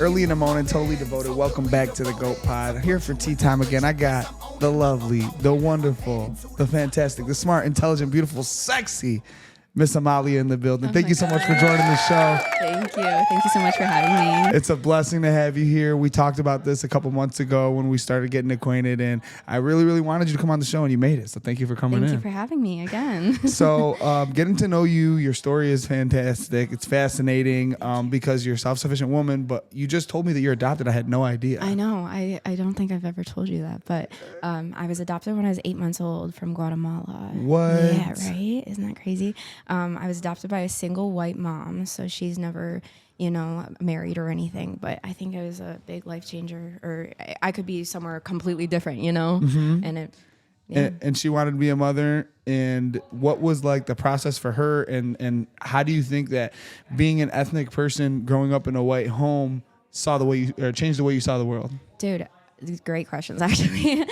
Early in the morning, totally devoted. Welcome back to the GOAT Pod. Here for tea time again. I got the lovely, the wonderful, the fantastic, the smart, intelligent, beautiful, sexy Miss Amalia in the building. Thank you so much for joining the show. Thank you. Thank you so much for having me. It's a blessing to have you here. We talked about this a couple months ago when we started getting acquainted, and I really, really wanted you to come on the show, and you made it. So thank you for coming in. Thank you for having me again. So getting to know you, your story is fantastic. It's fascinating because you're a self-sufficient woman, but you just told me that you're adopted. I had no idea. I know. I don't think I've ever told you that, but I was adopted when I was 8 months old from Guatemala. What? Yeah, right? Isn't that crazy? I was adopted by a single white mom, so she's never, married or anything, but I think it was a big life changer, or I could be somewhere completely different, Mm-hmm. and it... Yeah. And she wanted to be a mother. And what was like the process for her? And how do you think that being an ethnic person growing up in a white home changed the way you saw the world? Dude, these great questions, actually.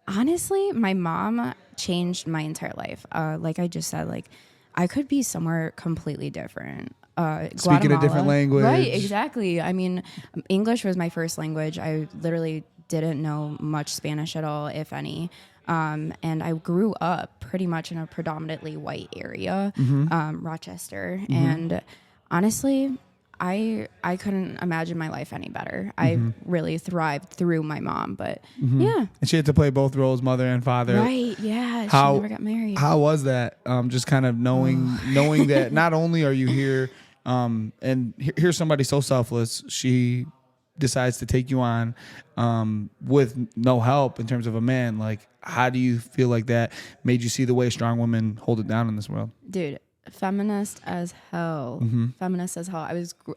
Honestly, my mom changed my entire life. Like I just said, I could be somewhere completely different. Speaking a different language. Right, exactly. I mean, English was my first language. I literally didn't know much Spanish at all, if any. And I grew up pretty much in a predominantly white area, Rochester. Mm-hmm. And honestly, I couldn't imagine my life any better. I really thrived through my mom, but yeah. And she had to play both roles, mother and father. Right, yeah. She never got married. How was that? Just kind of knowing that not only are you here, and here's somebody so selfless, she decides to take you on with no help in terms of a man. Like, how do you feel like that made you see the way strong women hold it down in this world? Dude, feminist as hell. Feminist as hell.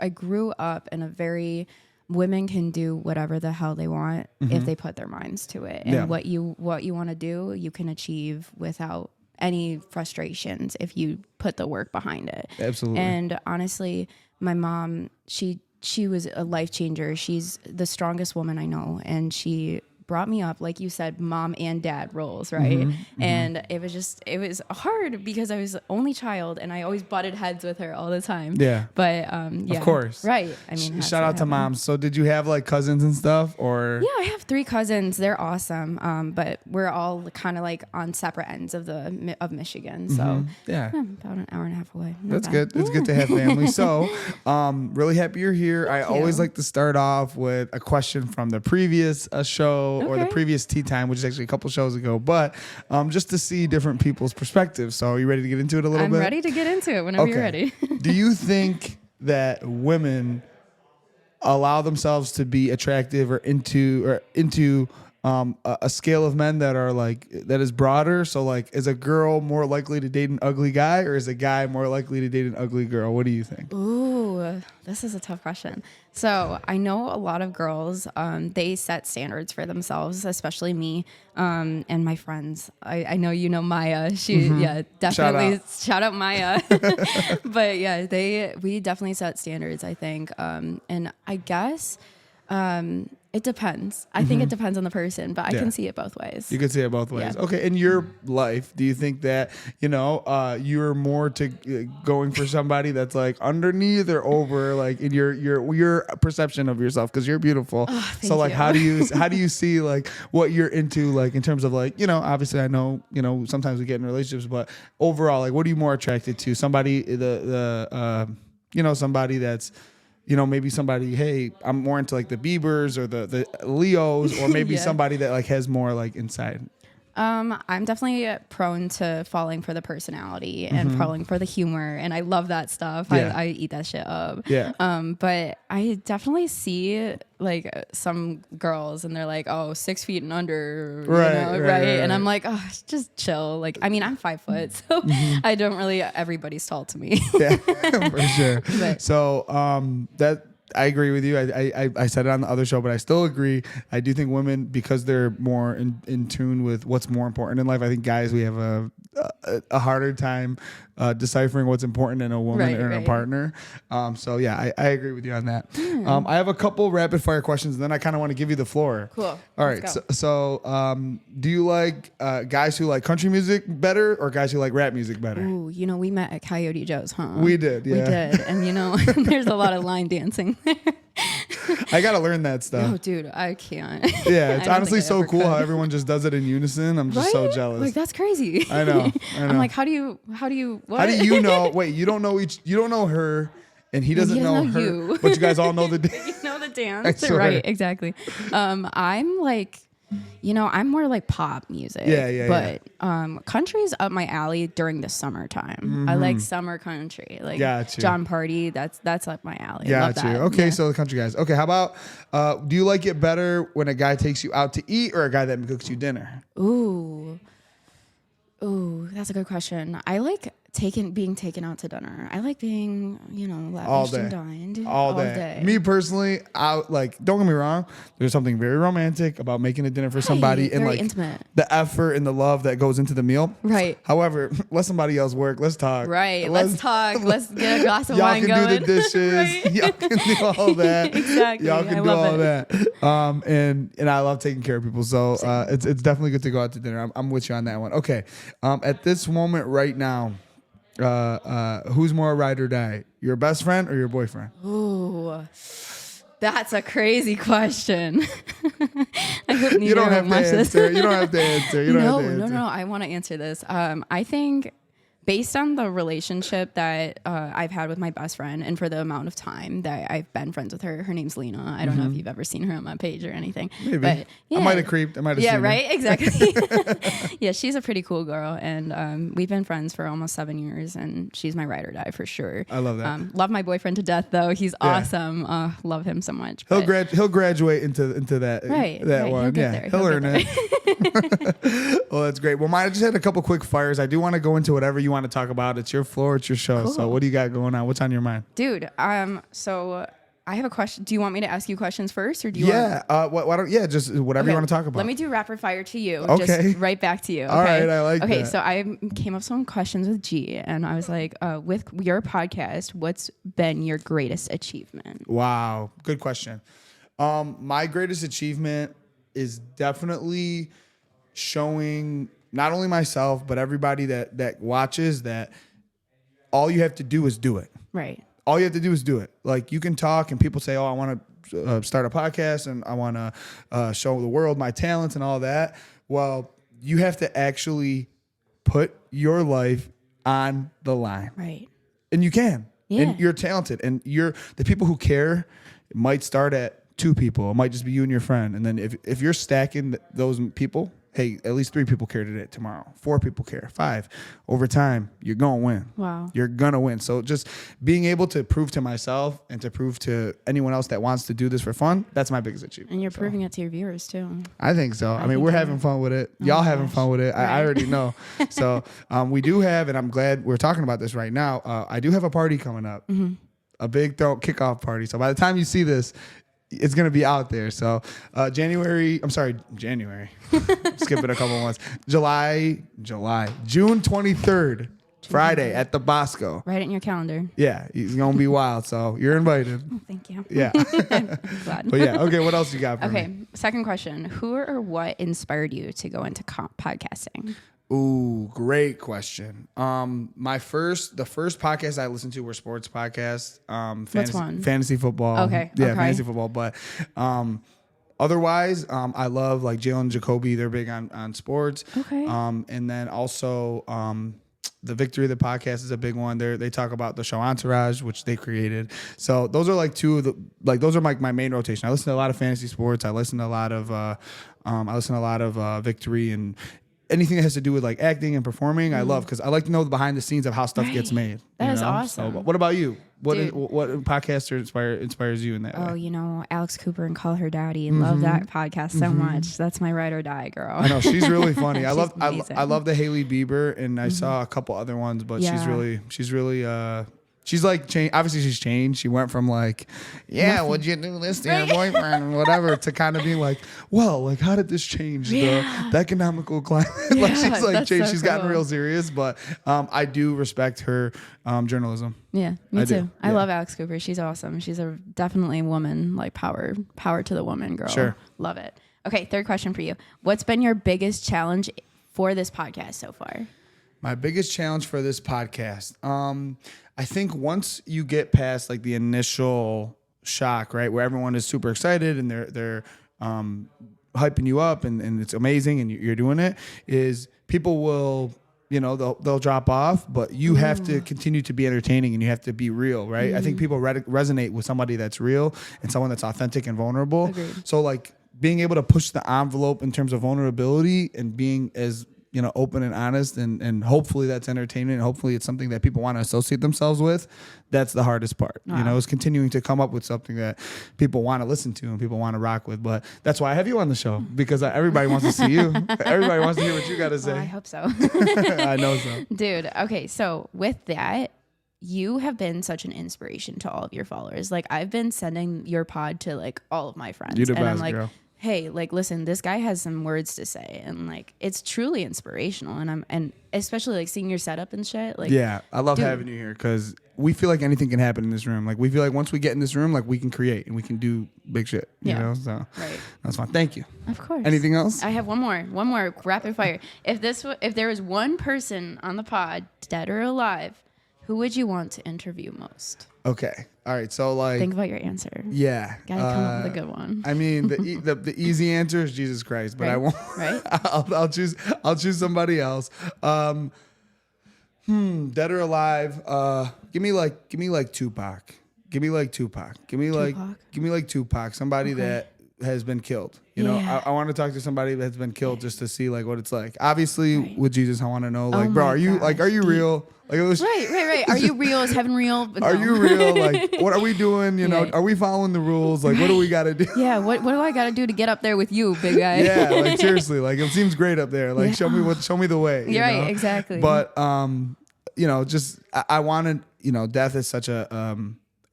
I grew up in a very women can do whatever the hell they want if they put their minds to it. And what you want to do, you can achieve without any frustrations if you put the work behind it. Absolutely. And honestly, my mom, she was a life changer. She's the strongest woman I know, and she brought me up, like you said, mom and dad roles, right? And it was hard because I was the only child and I always butted heads with her all the time. Yeah. But yeah. Of course. Right. I mean, shout out to moms. So did you have like cousins and stuff, or? Yeah, I have 3 cousins. They're awesome. But we're all kind of like on separate ends of Michigan. So yeah, about an hour and a half away. That's good. It's good to have family. So really happy you're here. I always like to start off with a question from the previous show or the previous tea time, which is actually a couple shows ago, but just to see different people's perspectives. So are you ready to get into it a little bit? I'm ready to get into it whenever you're ready. Do you think that women allow themselves to be attractive or into a scale of men that is broader? So like, is a girl more likely to date an ugly guy, or is a guy more likely to date an ugly girl? What do you think? Ooh, this is a tough question. So I know a lot of girls, they set standards for themselves, especially me and my friends. I know you know Maya. She definitely shout out Maya. But yeah, we definitely set standards, I think. And I guess it depends. I think it depends on the person, but I can see it both ways. You can see it both ways. Yeah. Okay. In your life, do you think that, you're more to going for somebody that's like underneath or over, like in your perception of yourself? Cause you're beautiful. Oh, so like, how do you see like what you're into, like in terms of like, obviously I know, sometimes we get in relationships, but overall, like, what are you more attracted to? Somebody, somebody that's, maybe somebody, hey, I'm more into like the Biebers or the Leos, or maybe somebody that like has more like inside. I'm definitely prone to falling for the personality and falling for the humor, and I love that stuff. Yeah. I eat that shit up. Yeah. But I definitely see like some girls, and they're like, 6 feet and under, right? And I'm like, just chill. Like, I mean, I'm 5 foot, so I don't really. Everybody's tall to me. Yeah, for sure. But, so that. I agree with you. I said it on the other show, but I still agree. I do think women, because they're more in tune with what's more important in life, I think guys, we have a harder time deciphering what's important in a woman or in a partner. So yeah, I agree with you on that. I have a couple rapid fire questions, and then I kind of want to give you the floor. Cool. All right. So do you like guys who like country music better, or guys who like rap music better? Ooh, we met at Coyote Joe's, huh? We did. Yeah. We did. And there's a lot of line dancing there. I gotta learn that stuff. No, dude, I can't. Yeah, it's I don't honestly think I so ever cool could. how everyone just does it in unison. I'm just so jealous. Like, that's crazy. I know. I'm like, how do you, what? How do you know? Wait, you don't know her, and he doesn't know her, you. but you guys all know the You know the dance, I swear. right? Exactly. I'm like, I'm more like pop music. Yeah. But country's up my alley during the summertime. I like summer country, like Got you. John Party. That's up my alley. I love Got you. that. Okay, Yeah. so the country guys. Okay, how about do you like it better when a guy takes you out to eat or a guy that cooks you dinner? Ooh, that's a good question. I like being taken out to dinner. I like being, lavished and dined All day. Me personally, don't get me wrong. There's something very romantic about making a dinner for somebody and very like intimate. the effort and the love that goes into the meal. Right. However, let somebody else work. Let's talk. Right. Let's talk. Let's get a glass of y'all wine can going. do the dishes. Right. Y'all can do all that. Exactly. Y'all can I do love all it. that. And I love taking care of people. So it's definitely good to go out to dinner. I'm with you on that one. Okay. At this moment right now, who's more ride or die? Your best friend or your boyfriend? Ooh, that's a crazy question. I hope neither You don't have to watch this. answer. You don't have to answer. You don't have to answer. No. I want to answer this. I think based on the relationship that I've had with my best friend and for the amount of time that I've been friends with her name's Lena. I don't know if you've ever seen her on my page or anything. Maybe. But yeah. I might have creeped. I might have seen her. Right? Exactly. Yeah, she's a pretty cool girl. And we've been friends for almost 7 years and she's my ride or die for sure. I love that. Love my boyfriend to death though. He's awesome. Love him so much. He'll graduate into that Right, one. He'll get there. He'll earn it. Well, that's great. Well, I just had a couple quick fires. I do want to go into whatever you want to talk about. It's your floor. It's your show. Cool. So what do you got going on? What's on your mind? Dude, so I have a question. Do you want me to ask you questions first or do you why don't just whatever you want to talk about. Let me do rapid fire to you. Okay. Just right back to you. Okay? All right, I like Okay, that. so I came up with some questions with G and I was like, with your podcast, what's been your greatest achievement? Wow. Good question. My greatest achievement is definitely showing not only myself, but everybody that watches that all you have to do is do it. Right. All you have to do is do it. Like you can talk and people say, oh, I want to start a podcast and I want to show the world my talents and all that. Well, you have to actually put your life on the line. Right. And you can. Yeah. And you're talented. And the people who care might start at 2 people. It might just be you and your friend. And then if you're stacking those people, hey, at least 3 people care today, tomorrow. 4 people care. 5. Over time, you're going to win. Wow. You're going to win. So just being able to prove to myself and to prove to anyone else that wants to do this for fun, that's my biggest achievement. And you're proving it to your viewers too. I think so. I mean, we're having fun with it. Y'all having fun with it. I already know. So we do have, and I'm glad we're talking about this right now. I do have a party coming up, a big kickoff party. So by the time you see this, it's going to be out there. So January. Skipping a couple months. June 23rd, Friday at the Bosco. Write it in your calendar. Yeah, it's going to be wild. So you're invited. Oh, thank you. Yeah. I'm glad. But yeah, okay, what else you got for me? Okay, second question. Who or what inspired you to go into podcasting? Ooh, great question. The first podcast I listened to were sports podcasts. Which one? Fantasy football. Okay. Yeah, okay. fantasy football. But otherwise, I love like Jalen Jacoby. They're big on sports. Okay. And then also the Victory of the Podcast is a big one. They talk about the show Entourage, which they created. So those are like 2 of the those are like my main rotation. I listen to a lot of fantasy sports. I listen to a lot of Victory and anything that has to do with like acting and performing, I love because I like to know the behind the scenes of how stuff gets made. That is awesome. So, what about you? What Dude. what podcaster inspires you in that way? Alex Cooper and Call Her Daddy. Love that podcast so much. That's my ride or die girl. I know she's really funny. I She's love the Hailey Bieber, and I saw a couple other ones, but she's really she's like changed. Obviously, she's changed. She went from like, what'd you do this to your boyfriend and whatever, to kind of being like, well, like how did this change the economical climate? Like she's like changed. So She's gotten real serious, but I do respect her journalism. Yeah, me too. do. I Yeah. love Alex Cooper. She's awesome. She's a definitely woman, like power to the woman, girl. Sure. Love it. Okay, third question for you. What's been your biggest challenge for this podcast so far? My biggest challenge for this podcast, I think once you get past like the initial shock, right? Where everyone is super excited and they're hyping you up and it's amazing and you're doing it, is people will, they'll drop off, but you have to continue to be entertaining and you have to be real, right? I think people resonate with somebody that's real and someone that's authentic and vulnerable. Agreed. So like being able to push the envelope in terms of vulnerability and being as open and honest and hopefully that's entertaining and hopefully it's something that people want to associate themselves with. That's the hardest part, is continuing to come up with something that people want to listen to and people want to rock with. But that's why I have you on the show, because everybody wants to see you. Everybody wants to hear what you got to say. I hope so. I know so. Dude, okay, so with that, you have been such an inspiration to all of your followers. Like I've been sending your pod to like all of my friends. You're the and best, I'm like, girl. Hey, like, listen, this guy has some words to say, and like, it's truly inspirational. And especially like seeing your setup and shit. Like, yeah, I love having you here because we feel like anything can happen in this room. Like, we feel like once we get in this room, like we can create and we can do big shit. You know, so right. That's fine. Thank you. Of course. Anything else? I have one more rapid fire. If there was one person on the pod, dead or alive, who would you want to interview most? Okay. All right. So like, think about your answer. Yeah. Gotta come up with a good one. I mean, the easy answer is Jesus Christ, but right. I won't. Right. I'll choose somebody else. Dead or alive? Give me like Tupac. Give me like Tupac. Somebody that has been killed. You know, I want to talk to somebody that's been killed just to see like what it's like. Obviously, with Jesus, I want to know like, bro, are you real? Like it was right. Are you real? Is heaven real? Are you real? Like, what are we doing? You know, are we following the rules? Like, what do we got to do? Yeah. What do I got to do to get up there with you, big guy? Yeah. Like seriously, like it seems great up there. Like show me the way. You're right. Know? Exactly. But just I wanted, death is such a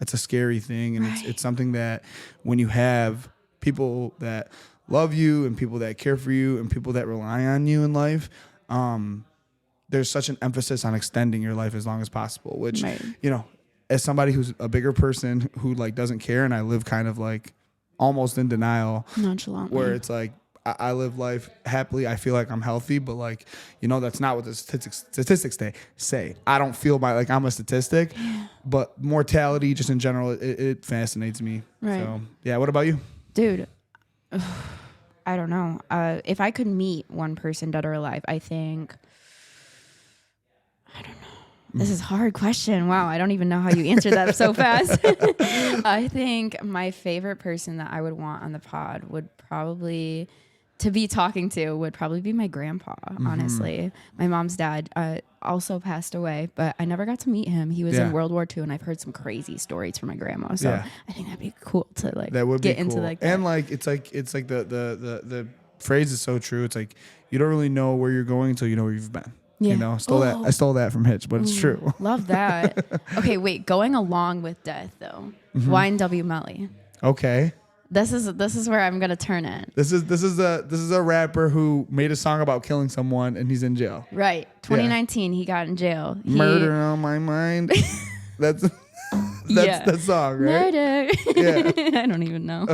it's a scary thing, and it's something that when you have people that love you and people that care for you and people that rely on you in life, there's such an emphasis on extending your life as long as possible, which, as somebody who's a bigger person who like doesn't care, and I live kind of like almost in denial, nonchalantly, where it's like, I live life happily. I feel like I'm healthy, but like, that's not what the statistics say. I don't feel like I'm a statistic, but mortality just in general, it fascinates me. Right. So yeah. What about you? Dude, I don't know. If I could meet one person, dead or alive, I think, I don't know. This is a hard question. Wow, I don't even know how you answered that so fast. I think my favorite person that I would want on the pod would probably be my grandpa, honestly. My mom's dad also passed away, but I never got to meet him. He was in World War II, and I've heard some crazy stories from my grandma. So I think that'd be cool to like get into like that. And like it's like the phrase is so true. It's like you don't really know where you're going until you know where you've been. Yeah. I stole that from Hitch, but it's true. Love that. Okay, wait. Going along with death though, YNW Melly. Okay. This is where I'm gonna turn it. This is a rapper who made a song about killing someone and he's in jail. Right. 2019, he got in jail. Murder on my mind. That's the song, right? Murder. Yeah. I don't even know.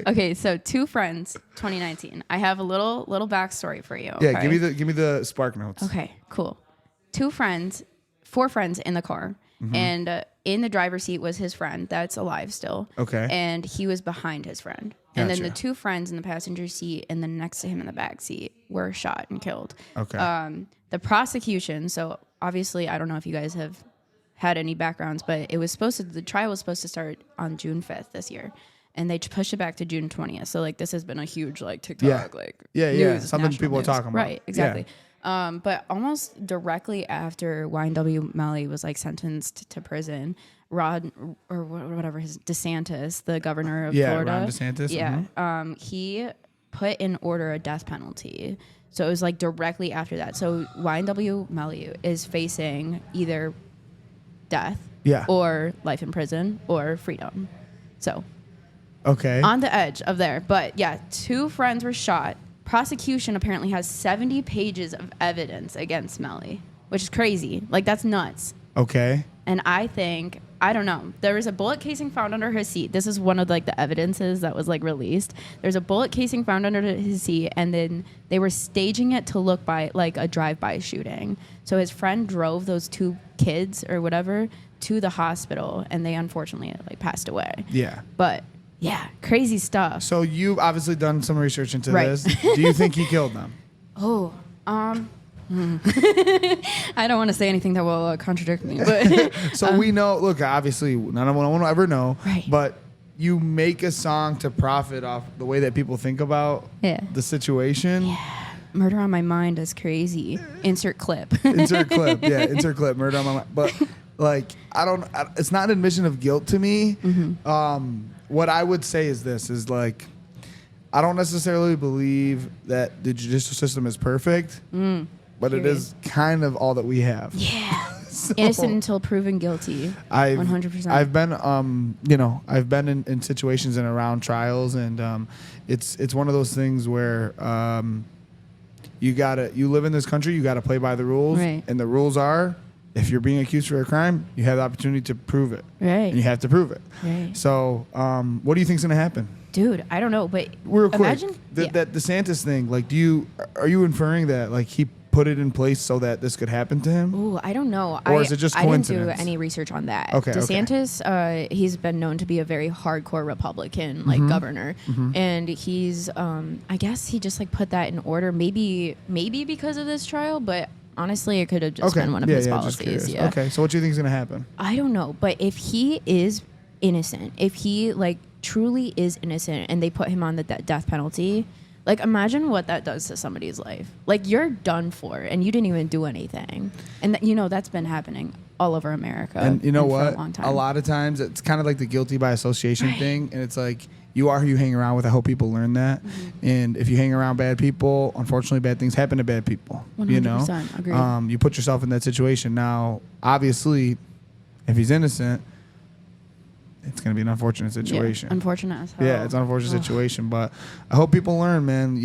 Okay. So two friends, 2019. I have a little backstory for you. Yeah. Okay? Give me the spark notes. Okay. Cool. Four friends in the car, and in the driver's seat was his friend that's alive still. Okay. And he was behind his friend. Gotcha. And then the two friends in the passenger seat and then next to him in the back seat were shot and killed. Okay. The prosecution. So obviously, I don't know if you guys have had any backgrounds, but the trial was supposed to start on June 5th this year, and they pushed it back to June 20th. So like this has been a huge like TikTok news, something people are talking about. Right, exactly. Yeah. But almost directly after YNW Melly was like sentenced to prison, DeSantis, the governor of Florida, Ron DeSantis, he put in order a death penalty. So it was like directly after that. So YNW Melly is facing either death or life in prison or freedom. So on the edge of there. But yeah, two friends were shot. Prosecution apparently has 70 pages of evidence against Melly, which is crazy. Like that's nuts. Okay. And I think, I don't know, there was a bullet casing found under his seat. This is one of like the evidences that was like released. There's a bullet casing found under his seat, and then they were staging it to look by like a drive-by shooting. So his friend drove those 2 kids or whatever to the hospital, and they unfortunately like passed away. Yeah. But yeah, crazy stuff. So you've obviously done some research into Right. this. Do you think he killed them? Oh, I don't want to say anything that will contradict me, but So we know, look, obviously none of one will ever know, Right. but you make a song to profit off the way that people think about Yeah. the situation. Murder on My Mind is crazy. Insert clip. Insert clip. Yeah, insert clip. Murder on my mind. But like, it's not an admission of guilt to me. What I would say is this, is like, I don't necessarily believe that the judicial system is perfect, but it is kind of all that we have. Yeah. So, Innocent until proven guilty. 100%. I've been, I've been in situations and around trials, and it's one of those things where you live in this country, you gotta play by the rules, Right. and the rules are, if you're being accused for a crime, you have the opportunity to prove it, Right. and you have to prove it. Right. So, what do you think's gonna happen? Dude, I don't know, but Real quick, imagine that DeSantis thing. Like, are you inferring that like he put it in place so that this could happen to him? Ooh, I don't know. Or is it just coincidence? I didn't do any research on that. Okay, okay. DeSantis, he's been known to be a very hardcore Republican, like governor, and he's, I guess he just like put that in order. Maybe because of this trial, but honestly, it could have just been one of his policies. Yeah. Okay, so what do you think is gonna happen? I don't know, but if he is innocent, if he like truly is innocent, and they put him on the death penalty, like imagine what that does to somebody's life. Like you're done for, and you didn't even do anything, and that's been happening all over America. And you know what? For a long time. A lot of times it's kind of like the guilty by association thing, and it's like you are who you hang around with. I hope people learn that. And if you hang around bad people, unfortunately, bad things happen to bad people. 100% agreed. You put yourself in that situation. Now, obviously, if he's innocent, it's going to be an unfortunate situation. Yeah, unfortunate as hell. Yeah, it's an unfortunate situation, but I hope people learn, man.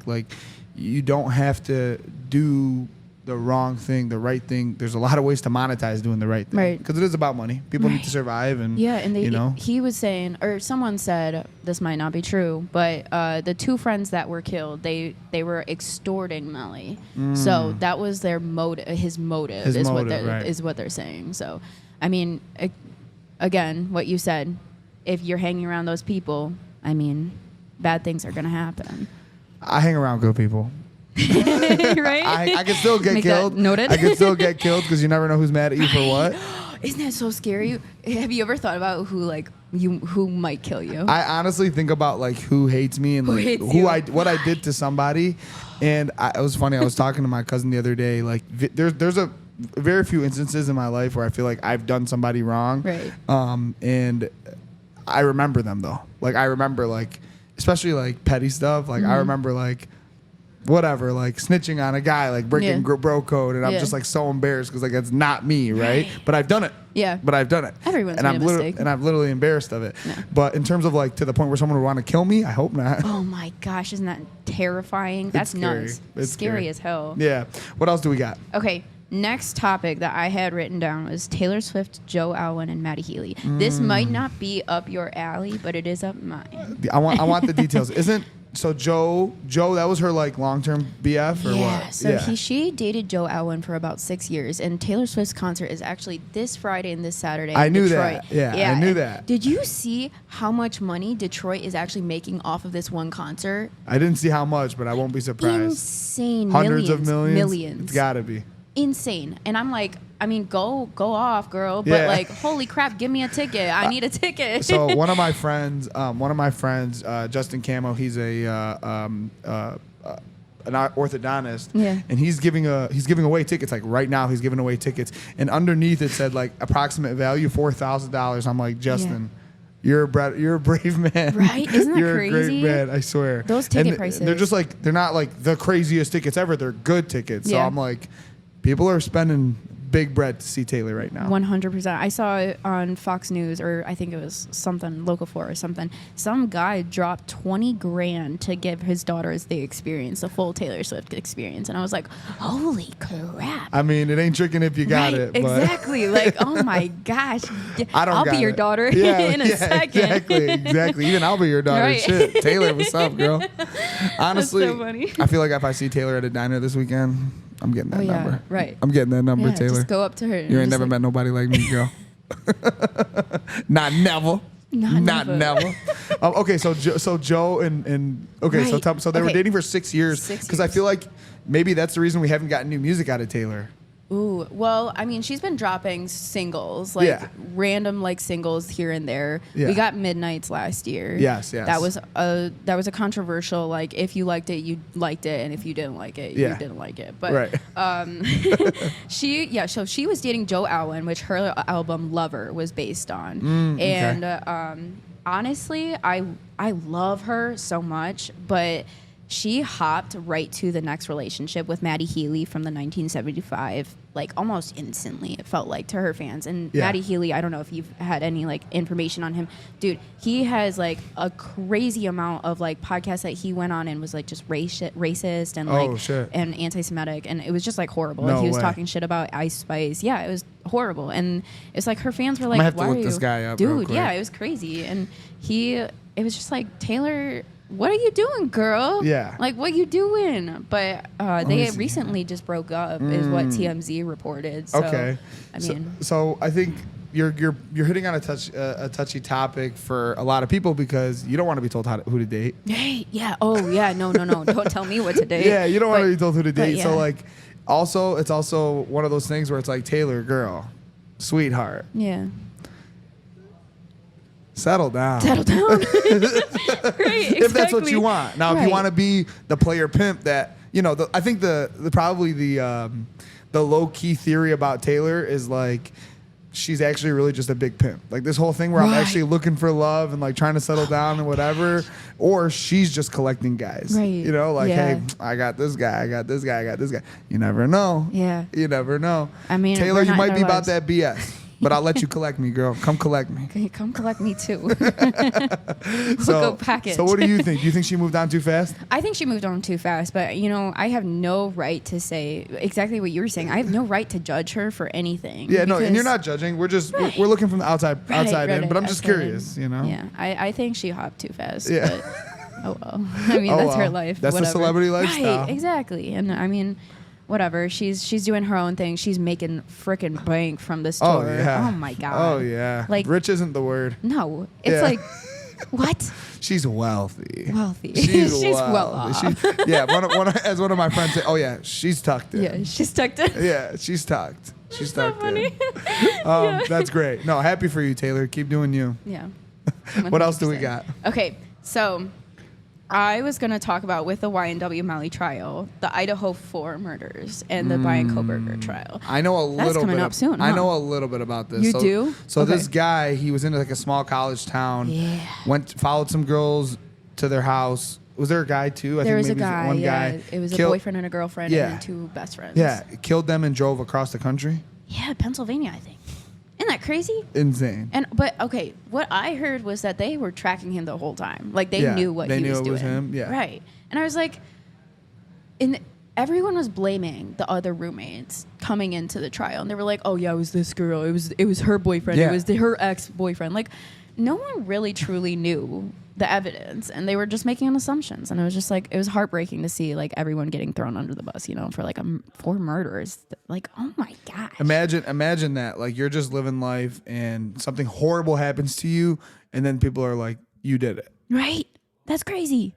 Like you don't have to do the wrong thing, the right thing. There's a lot of ways to monetize doing the right thing, Right. Because it is about money. People need to survive, and and he was saying, or someone said, this might not be true, but the 2 friends that were killed, they were extorting Melly, so that was their motive. His motive is what they're saying. So, I mean. Again, what you said, if you're hanging around those people, I mean, bad things are going to happen. I hang around good people. Right? I can still get Make killed. that noted. I can still get killed because you never know who's mad at you for what. Isn't that so scary? Have you ever thought about who might kill you? I honestly think about like who hates me and like what I did to somebody. And it was funny. I was talking to my cousin the other day. Like there's a very few instances in my life where I feel like I've done somebody wrong. Right. And I remember them though. Like I remember like, especially like petty stuff. Like I remember like whatever, like snitching on a guy, like breaking bro code. And I'm just like so embarrassed because like that's not me. Right. But I've done it. Yeah. But I've done it. Everyone's and made I'm a mistake. And I'm literally embarrassed of it. Yeah. But in terms of like to the point where someone would want to kill me, I hope not. Oh my gosh, isn't that terrifying? That's scary. nuts. It's scary as hell. Yeah. What else do we got? Okay. Next topic that I had written down was Taylor Swift, Joe Alwyn, and Maddie Healy. This might not be up your alley, but it is up mine. I want the details. So Joe, that was her like long-term BF or what? So she dated Joe Alwyn for about 6 years, and Taylor Swift's concert is actually this Friday and this Saturday in Detroit. I knew that. Did you see how much money Detroit is actually making off of this one concert? I didn't see how much, but I won't be surprised. Insane. Hundreds of millions. Millions. It's gotta be. Insane. And I'm like, I mean, go off, girl. But like, holy crap, give me a ticket. I need a ticket. So one of my friends, Justin Camo, he's an orthodontist, and he's giving away tickets. Like right now, he's giving away tickets, and underneath it said like approximate value $4,000. I'm like, Justin. You're a brave man. Right? Isn't that you're crazy? You're a great man, I swear. Those ticket prices. They're just like, they're not like the craziest tickets ever. They're good tickets. So I'm like, people are spending big bread to see Taylor right now. 100%. I saw it on Fox News, or I think it was something Local 4 or something. Some guy dropped 20 grand to give his daughters the experience, the full Taylor Swift experience, and I was like, holy crap. I mean, it ain't tricking if you got it. But Exactly. Like, oh my gosh. I'll be your daughter in a second. Exactly. Even I'll be your daughter. Right. Shit. Taylor, what's up, girl? Honestly, so funny. I feel like if I see Taylor at a diner this weekend, I'm getting that number. Right. I'm getting that number, Yeah, Taylor. just go up to her. You ain't never met nobody like me, girl. Not never. Not never. Okay, so Joe and okay, Right. so they were dating for 6 years. 6 Because I feel like maybe that's the reason we haven't gotten new music out of Taylor. Ooh, well, I mean, she's been dropping singles, random singles here and there. Yeah. We got Midnights last year. Yes. That was a controversial, if you liked it, you liked it, and if you didn't like it, you didn't like it. But right. so she was dating Joe Alwyn, which her album Lover was based on. And honestly, I love her so much, but she hopped right to the next relationship with Matty Healy from the 1975, almost instantly, it felt like, to her fans. And Matty Healy, I don't know if you've had any information on him. Dude, he has a crazy amount of podcasts that he went on and was just racist and and anti-Semitic, and it was just horrible. No he was way. talking shit about Ice Spice. Yeah, it was horrible. And it's her fans were I'm gonna have to why look are this you guy up real dude, quick. yeah, it was crazy. And it was just Taylor, what are you doing, girl? Yeah. What you doing? But they see. recently just broke up, is what TMZ reported. So, Okay. I mean, so I think you're hitting on a touchy topic for a lot of people because you don't want to be told who to date. hey, yeah, oh yeah, no, don't tell me what to date. Yeah, you don't want to be told who to date. yeah. So also it's also one of those things where it's Taylor, girl, sweetheart, Yeah. settle down. Settle down. Right, If that's what you want. Now, if you want to be the player pimp that, I think the low key theory about Taylor is she's actually really just a big pimp. This whole thing where I'm actually looking for love and trying to settle down and whatever, or she's just collecting guys. Right. Hey, I got this guy, I got this guy, I got this guy. You never know. Yeah. You never know. I mean, Taylor, we're you not might in be our about lives. that BS. But I'll let you collect me, girl. Come collect me. Okay, come collect me too. We'll go package. So what do you think? Do you think she moved on too fast? I think she moved on too fast, but I have no right to say exactly what you were saying. I have no right to judge her for anything. Yeah, no, and you're not judging. We're just we're looking from the outside in, but I'm just outside curious, in. Yeah, I think she hopped too fast. Yeah. But, oh well. I mean, that's her life. That's the celebrity lifestyle. Right, exactly. And I mean, whatever. She's doing her own thing. She's making frickin' bank from this tour. Oh yeah. Oh my god. Oh yeah. Rich isn't the word. No, it's what? She's wealthy. Wealthy. She's well off. As one of my friends said, oh yeah, she's tucked in. Yeah, she's tucked in. Yeah, she's tucked. She's so tucked funny. in. That's great. No, happy for you, Taylor. Keep doing you. Yeah. What else do we got? Okay, so I was going to talk about, with the YNW Maui trial, the Idaho 4 murders and the Brian Koberger trial. I know a little bit. That's coming up soon, I huh? know a little bit about this. You do? So Okay. this guy, he was in a small college town. Yeah. Followed some girls to their house. Was there a guy too? There I was think a maybe guy. one Yeah, guy. it was a killed- boyfriend and a girlfriend, Yeah. and then 2 best friends. Yeah, killed them and drove across the country. Yeah, Pennsylvania, I think. Isn't that crazy? Insane. But okay, what I heard was that they were tracking him the whole time. They Yeah, knew what they he knew was it doing. was him, yeah. Right. And I was everyone was blaming the other roommates coming into the trial, and they were like, "Oh yeah, it was this girl. It was her boyfriend. Yeah. It was her ex-boyfriend." No one really truly knew the evidence, and they were just making assumptions. And it was just it was heartbreaking to see everyone getting thrown under the bus, for 4 murders. Oh my gosh. Imagine that. You're just living life and something horrible happens to you, and then people are like, "You did it." Right? That's crazy.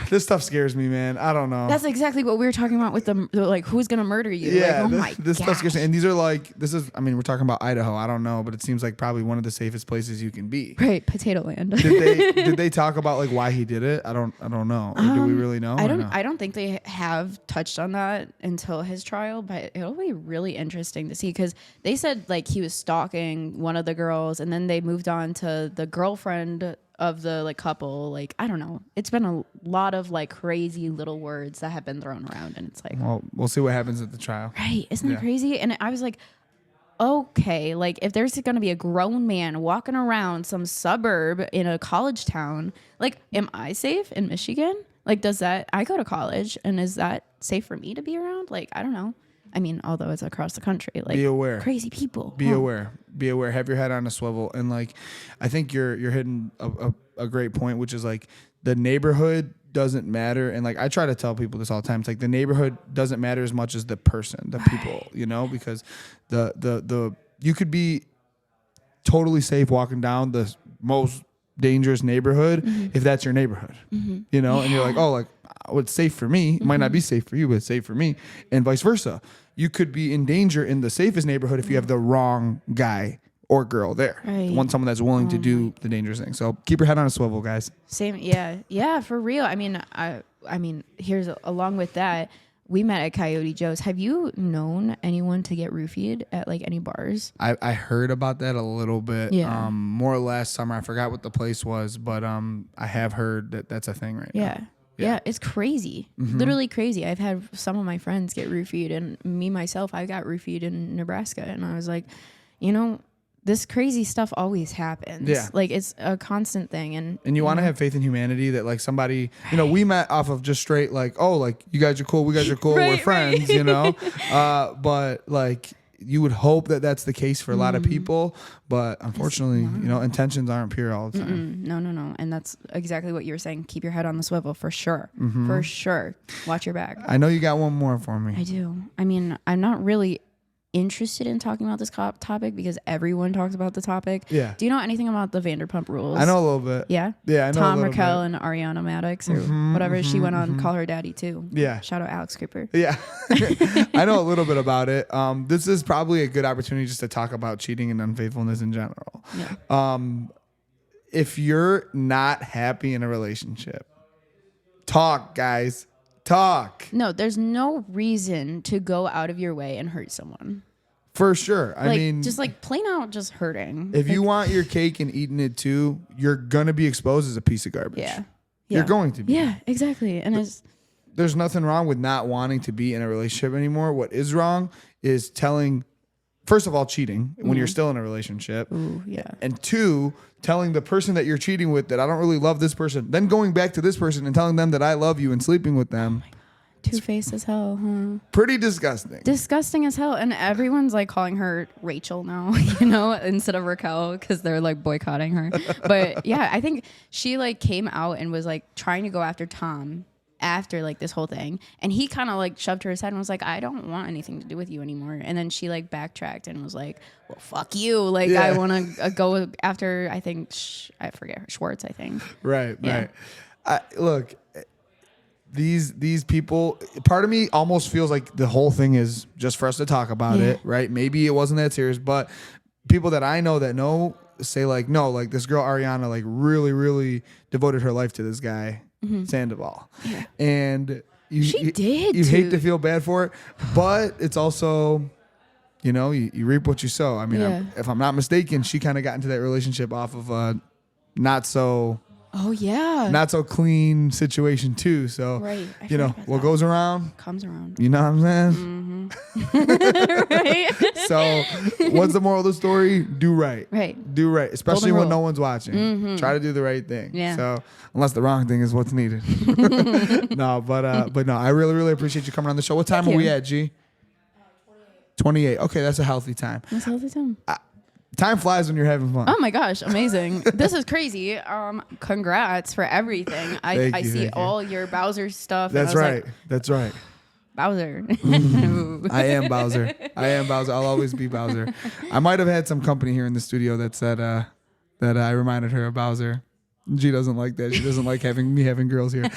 This stuff scares me, man. I don't know. That's exactly what we were talking about with the who's gonna murder you. Yeah, Oh my this stuff scares me. gosh. And these are we're talking about Idaho. I don't know, but it seems like probably one of the safest places you can be. Right, Potato Land. Did they talk about why he did it? I don't know. Or do we really know? I don't think they have touched on that until his trial, but it'll be really interesting to see, because they said he was stalking one of the girls, and then they moved on to the girlfriend of the like couple, like, I don't know. It's been a lot of like crazy little words that have been thrown around, and it's like, well, we'll see what happens at the trial. Right. Isn't it crazy? And I was like, okay, like if there's going to be a grown man walking around some suburb in a college town, like, am I safe in Michigan? Like, I go to college, and is that safe for me to be around? Like, I don't know. I mean, although it's across the country, like, be aware, crazy people. Be aware. Have your head on a swivel. And like, I think you're hitting a great point, which is like the neighborhood doesn't matter. And like, I try to tell people this all the time. It's like the neighborhood doesn't matter as much as the person, the people, you know, because you could be totally safe walking down the most dangerous neighborhood if that's your neighborhood, you know, and you're like, oh, like, it's safe for me. It might not be safe for you, but it's safe for me, and vice versa. You could be in danger in the safest neighborhood if you have the wrong guy or girl there. Right. Want someone that's willing to do the dangerous thing. So keep your head on a swivel, guys. Same. Yeah, for real. I mean, here's along with that. We met at Coyote Joe's. Have you known anyone to get roofied at like any bars? I heard about that a little bit. Yeah. More or less summer. I forgot what the place was, but I have heard that that's a thing right now. Yeah, it's crazy. Literally crazy. I've had some of my friends get roofied, and me myself, I got roofied in Nebraska, and I was like, you know, this crazy stuff always happens. Yeah. Like, it's a constant thing. And you want to have faith in humanity that like somebody, you know, we met off of just straight like, oh, like you guys are cool. We guys are cool. We're friends, you know? But like you would hope that that's the case for a lot of people. But unfortunately, you know, intentions aren't pure all the time. No. And that's exactly what you were saying. Keep your head on the swivel for sure. For sure. Watch your back. I know you got one more for me. I do. I mean, I'm not really interested in talking about this topic because everyone talks about the topic. Yeah. Do you know anything about the Vanderpump Rules? I know a little bit. Yeah? Yeah, I know Tom a little Raquel bit. and Ariana Maddox or whatever. She went on Call Her Daddy too. Yeah. Shout out Alex Cooper. Yeah. I know a little bit about it. This is probably a good opportunity just to talk about cheating and unfaithfulness in general. Yeah. If you're not happy in a relationship, talk, guys. Talk. No, there's no reason to go out of your way and hurt someone. For sure. I Like, mean, just like plain out just hurting. if you want your cake and eating it too, you're going to be exposed as a piece of garbage. Yeah. You're going to be. Yeah, exactly. And There's nothing wrong with not wanting to be in a relationship anymore. What is wrong is first of all, cheating when you're still in a relationship. ooh, yeah. And two, telling the person that you're cheating with that I don't really love this person. Then going back to this person and telling them that I love you and sleeping with them. Two-faced as hell, huh? Pretty disgusting. Disgusting as hell. And everyone's like calling her Rachel now, you know, instead of Raquel because they're like boycotting her. But yeah, I think she like came out and was like trying to go after Tom after like this whole thing. And he kind of like shoved her aside and was like, I don't want anything to do with you anymore. And then she like backtracked and was like, well, fuck you. Like, I want to go after, I think, I forget, Schwartz, I think. Right, Yeah. right. Look, these people, part of me almost feels like the whole thing is just for us to talk about it, right? Maybe it wasn't that serious, but people that I know say like, no, like this girl Ariana like really, really devoted her life to this guy, Sandoval. Yeah. And you hate to feel bad for it, but it's also, you know, you reap what you sow. I mean, if I'm not mistaken, she kind of got into that relationship off of a not so clean situation too. So, right. You know, what goes around comes around. You know what I'm saying? Right. So what's the moral of the story? Do right. Right. Do right. Especially Golden when rule. no one's watching. Try to do the right thing. Yeah. So unless the wrong thing is what's needed. No, but no, I really, really appreciate you coming on the show. What time are we at, G? 28. Okay, that's a healthy time. That's a healthy time. Time flies when you're having fun. Oh my gosh, amazing. This is crazy. Congrats for everything. I see all your Bowser stuff. That's right. That's right. Bowser. I am Bowser. I'll always be Bowser. I might have had some company here in the studio that said that I reminded her of Bowser. She doesn't like that. She doesn't like me having girls here.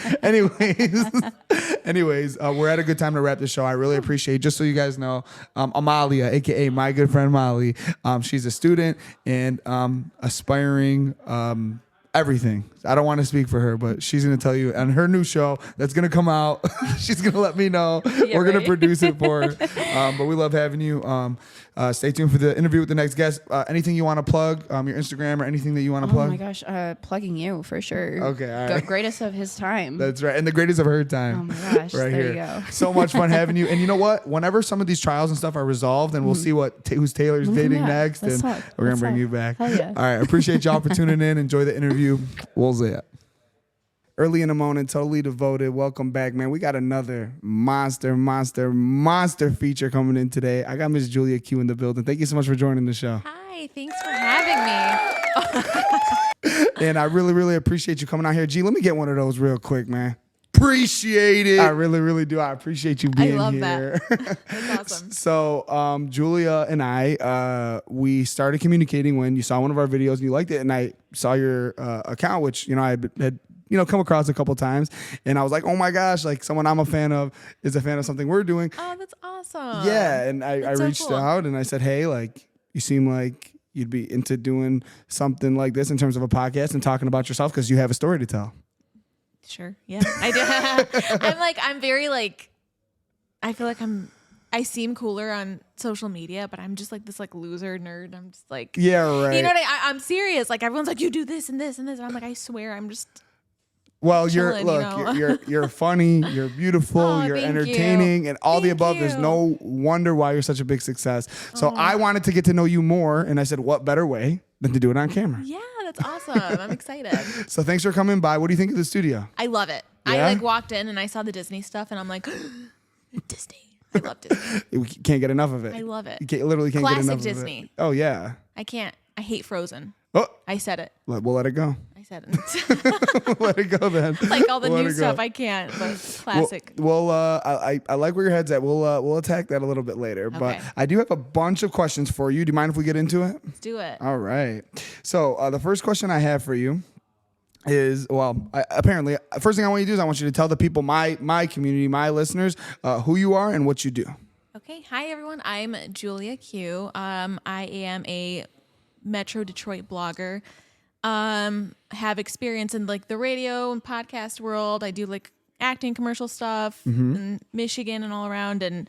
Anyways, we're at a good time to wrap the show. I really appreciate it. Just so you guys know, Amalia, a.k.a. my good friend Molly, she's a student and aspiring everything. I don't want to speak for her, but she's going to tell you on her new show that's going to come out. She's going to let me know. Yeah, We're going to right. produce it for her. But we love having you. Stay tuned for the interview with the next guest. Anything you want to plug, your Instagram or anything that you want to plug? Oh my gosh, plugging you for sure. Okay, all right. Greatest of his time. That's right. And the greatest of her time. Oh my gosh, right there here. you go. So much fun having you. And you know what? Whenever some of these trials and stuff are resolved and we'll see who's Taylor's dating yeah. next, Let's and talk. we're going Let's to bring talk. you back. Hell yeah. All right. I appreciate y'all for tuning in. Enjoy the interview. We'll see ya. Early in the morning, totally devoted. Welcome back, man. We got another monster feature coming in today. I got Miss Julia Q in the building. Thank you so much for joining the show. Hi, thanks for having me. And I really, really appreciate you coming out here. G, let me get one of those real quick, man. Appreciate it. I really, really do. I appreciate you being love here. That's awesome. So, Julia and I, we started communicating when you saw one of our videos and you liked it, and I saw your account, which I had come across a couple times, and I was like, oh my gosh, like someone I'm a fan of is a fan of something we're doing. Oh, that's awesome. Yeah, and I so reached cool. out and I said, hey, like you seem like you'd be into doing something like this in terms of a podcast and talking about yourself because you have a story to tell. Sure. Yeah, I do. I'm very I feel like I seem cooler on social media, but I'm just like this loser nerd. I'm just like, Yeah, right. you know what I'm serious. Like everyone's like, you do this and this and this. And I'm like, I swear, I'm just. Well, chilling, you're funny, you're beautiful, Oh, you're thank entertaining, you. and all the Thank above. There's you. no wonder why you're such a big success. So I wanted to get to know you more, and I said, what better way than to do it on camera? Yeah, that's awesome. I'm excited. So thanks for coming by. What do you think of the studio? I love it. Yeah? I walked in and I saw the Disney stuff and I'm like, Disney. I love Disney. We can't get enough of it. I love it. You literally can't Classic get enough Disney. of it. Oh yeah. I can't. I hate Frozen. Oh, I said it. we'll let it go. I said it. Let it go then. Like all the Let new it go. stuff, I can't. But classic. Well, I like where your head's at. We'll attack that a little bit later. But Okay. I do have a bunch of questions for you. Do you mind if we get into it? Let's do it. All right. So the first question I have for you is, apparently, first thing I want you to do is I want you to tell the people, my community, my listeners, who you are and what you do. Okay. Hi, everyone. I'm Julia Q. I am a Metro Detroit blogger. Have experience in the radio and podcast world. I do acting, commercial stuff in Michigan and all around. And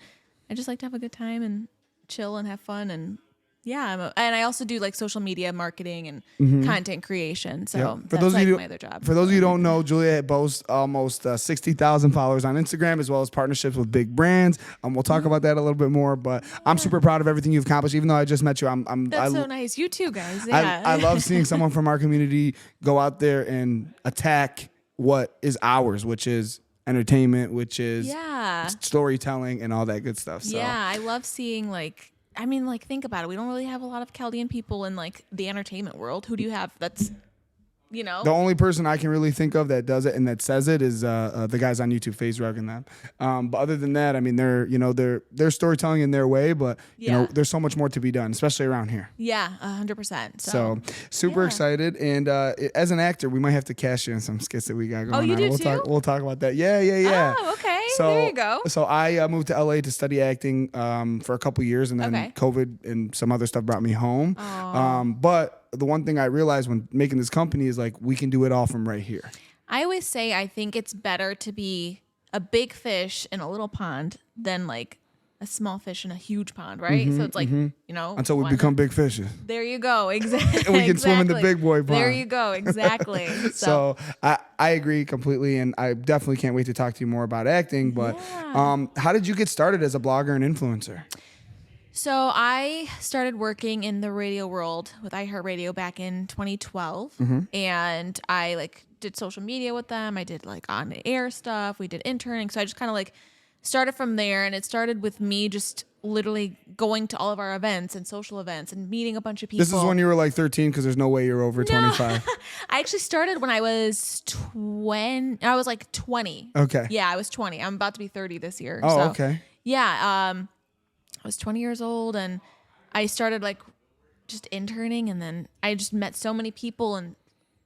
I just like to have a good time and chill and have fun. And yeah, and I also do social media marketing and content creation. So Yep. that's my other job. For those of you who don't know, Julia boasts almost 60,000 followers on Instagram, as well as partnerships with big brands. We'll talk about that a little bit more, but I'm super proud of everything you've accomplished. Even though I just met you, That's so nice. You too, guys. Yeah. I love seeing someone from our community go out there and attack what is ours, which is entertainment, which is yeah. storytelling and all that good stuff. So. Yeah, I love seeing think about it. We don't really have a lot of Chaldean people in the entertainment world. Who do you have that's, The only person I can really think of that does it and that says it is the guys on YouTube, FaZe Rug and them. But other than that, I mean, they're storytelling in their way, but there's so much more to be done, especially around here. Yeah, 100%. So super excited, and as an actor, we might have to cash in some skits that we got going on. you do we'll too? We'll talk about that. Yeah. Oh, okay. So there you go. So I moved to LA to study acting for a couple years, and then Okay. COVID and some other stuff brought me home. But the one thing I realized when making this company is we can do it all from right here. I always say I think it's better to be a big fish in a little pond than a small fish in a huge pond, right? So it's Until we why become not? big fishes. There you go. Exactly. And we can swim in the big boy pond. There you go. Exactly. So I agree completely, and I definitely can't wait to talk to you more about acting. But how did you get started as a blogger and influencer? So I started working in the radio world with iHeartRadio back in 2012, and I did social media with them. I did on the air stuff. We did interning. So I just kind of started from there, and it started with me just literally going to all of our events and social events and meeting a bunch of people. This is when you were 13, because there's no way you're over 25. I actually started when I was 20. I was 20. Okay. Yeah, I was 20. I'm about to be 30 this year. Oh, so, okay. Yeah. I was 20 years old, and I started just interning, and then I just met so many people and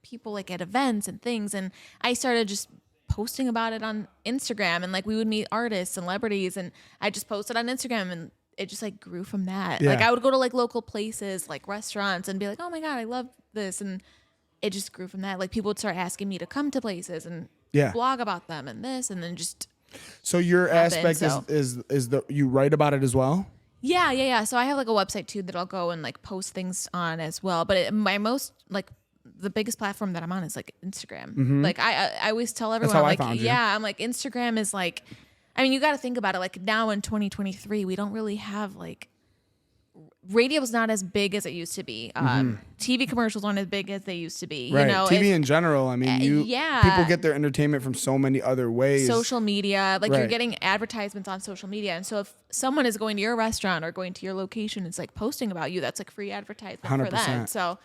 people at events and things, and I started just posting about it on Instagram, and we would meet artists and celebrities, and I just posted on Instagram, and it just grew from that. Yeah. I would go to local places, restaurants, and be like, oh my God, I love this. And it just grew from that. Like people would start asking me to come to places and blog about them and this, and then just. So your aspect is the you write about it as well? Yeah. So I have like a website too that I'll go and like post things on as well. But my most like the biggest platform that I'm on is like Instagram. Mm-hmm. Like I always tell everyone, That's how like, I found you. I'm like, Instagram is like, I mean, you got to think about it. Like now in 2023, we don't really have like, radio's not as big as it used to be. TV commercials aren't as big as they used to be. Right. You know, TV in general. I mean, people get their entertainment from so many other ways. Social media, like you're getting advertisements on social media, and so if someone is going to your restaurant or going to your location, it's like posting about you. That's like free advertisement 100%. for them.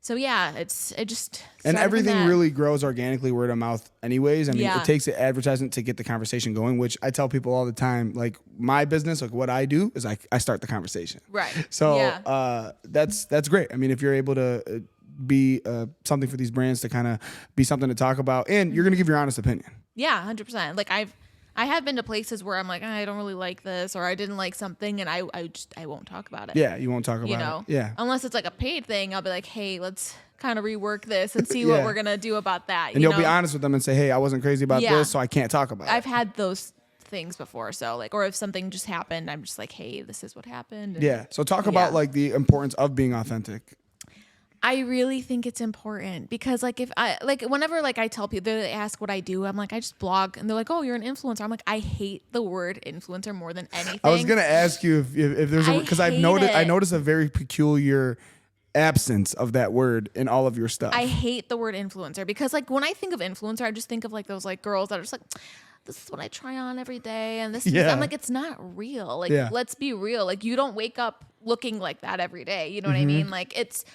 So yeah, it just and everything really grows organically word of mouth anyways. I mean, it takes an advertisement to get the conversation going, which I tell people all the time, like my business, like what I do is I start the conversation. Right. So that's great. I mean, if you're able to be something for these brands to kind of be something to talk about, and you're going to give your honest opinion. Yeah, 100%. Like I have been to places where I'm like, I don't really like this, or I didn't like something, and I won't talk about it. Yeah, you won't talk about it. Yeah. Unless it's like a paid thing, I'll be like, hey, let's kind of rework this and see what we're gonna do about that. And you'll be honest with them and say, hey, I wasn't crazy about this, so I can't talk about it. I've had those things before, so like, or if something just happened, I'm just like, hey, this is what happened. And, So talk about like the importance of being authentic. I really think it's important because like if I like whenever like I tell people, they ask what I do, I'm like, I just blog, and they're like, oh, you're an influencer. I'm like, I hate the word influencer more than anything. I was gonna ask you if there's because I noticed a very peculiar absence of that word in all of your stuff. I hate the word influencer because like when I think of influencer, I just think of like those like girls that are just like, this is what I try on every day, and this is, I'm like, it's not real. Like let's be real. Like you don't wake up looking like that every day. You know what I mean? Like it's.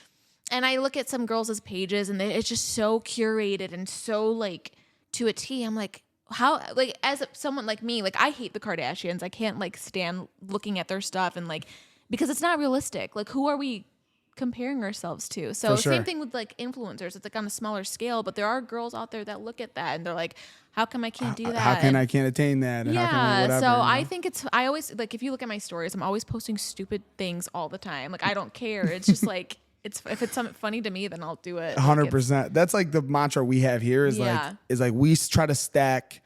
And I look at some girls' pages, and it's just so curated and so like to a T. I'm like, how, like as someone like me, like I hate the Kardashians. I can't like stand looking at their stuff and like, because it's not realistic. Like who are we comparing ourselves to? So same thing with like influencers. It's like on a smaller scale, but there are girls out there that look at that and they're like, how come I can't do that? How can I can't attain that? And how can whatever, so I think I always, like if you look at my stories, I'm always posting stupid things all the time. Like I don't care. It's just like, if it's something funny to me, then I'll do it. 100%. That's like the mantra we have here is like we try to stack.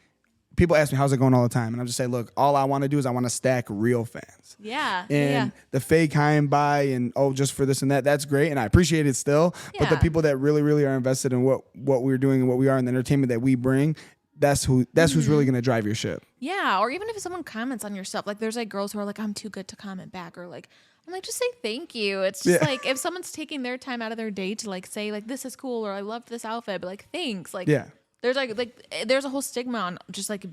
People ask me, how's it going all the time? And I'm just saying, look, all I want to do is I want to stack real fans. Yeah. And the fake high and buy and, just for this and that, that's great. And I appreciate it still. But the people that really, really are invested in what we're doing and what we are in the entertainment that we bring, that's who's really going to drive your ship. Yeah. Or even if someone comments on your stuff, like there's like girls who are like, I'm too good to comment back, or like, I'm like, just say thank you. It's just like if someone's taking their time out of their day to like say like this is cool or I loved this outfit, but like thanks. Like there's there's a whole stigma on just like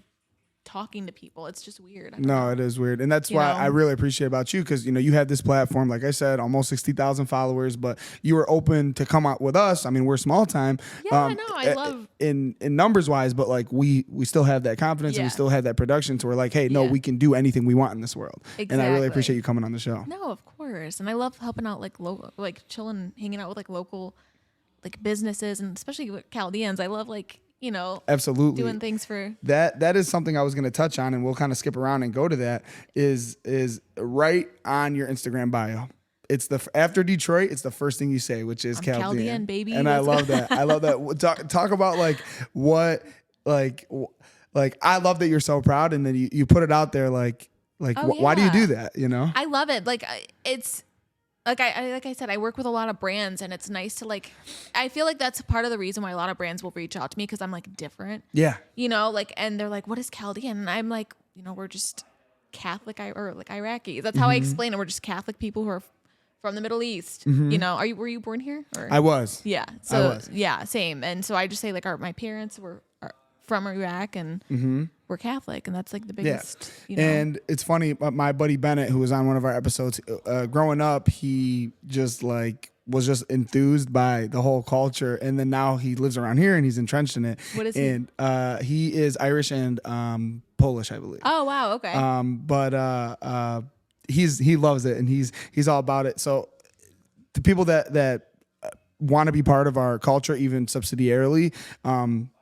talking to people. It's just weird. It is weird. And that's why I really appreciate about you, because you have this platform, like I said, almost 60,000 followers, but you were open to come out with us. I mean, we're small time. I know. I love in numbers wise, but like we still have that confidence and we still have that production. So we're like, hey, no, we can do anything we want in this world. Exactly. And I really appreciate you coming on the show. No, of course. And I love helping out like local, like chilling, hanging out with like local like businesses, and especially with Chaldeans. I love like, absolutely doing things for that is something I was going to touch on, and we'll kind of skip around and go to that is right on your Instagram bio. It's after Detroit, it's the first thing you say, which is Chaldean, baby. And I love that. I love that. Talk about like what, like I love that you're so proud, and then you put it out there why do you do that? I love it. Like it's like I said, I work with a lot of brands, and it's nice to like, I feel like that's part of the reason why a lot of brands will reach out to me, because I'm like different. Yeah. And they're like, what is Chaldean? And I'm like, we're just Catholic or like Iraqis. That's how I explain it. We're just Catholic people who are from the Middle East. Were you born here? Or? I was. Yeah. So yeah, same. And so I just say like my parents are from Iraq, and we're Catholic, and that's like the biggest. And it's funny, my buddy Bennett, who was on one of our episodes, growing up, he just like was just enthused by the whole culture, and then now he lives around here and he's entrenched in it. What is he? And he is Irish and Polish, I believe. Oh wow, okay. But he loves it, and he's all about it. So the people that want to be part of our culture, even subsidiarily.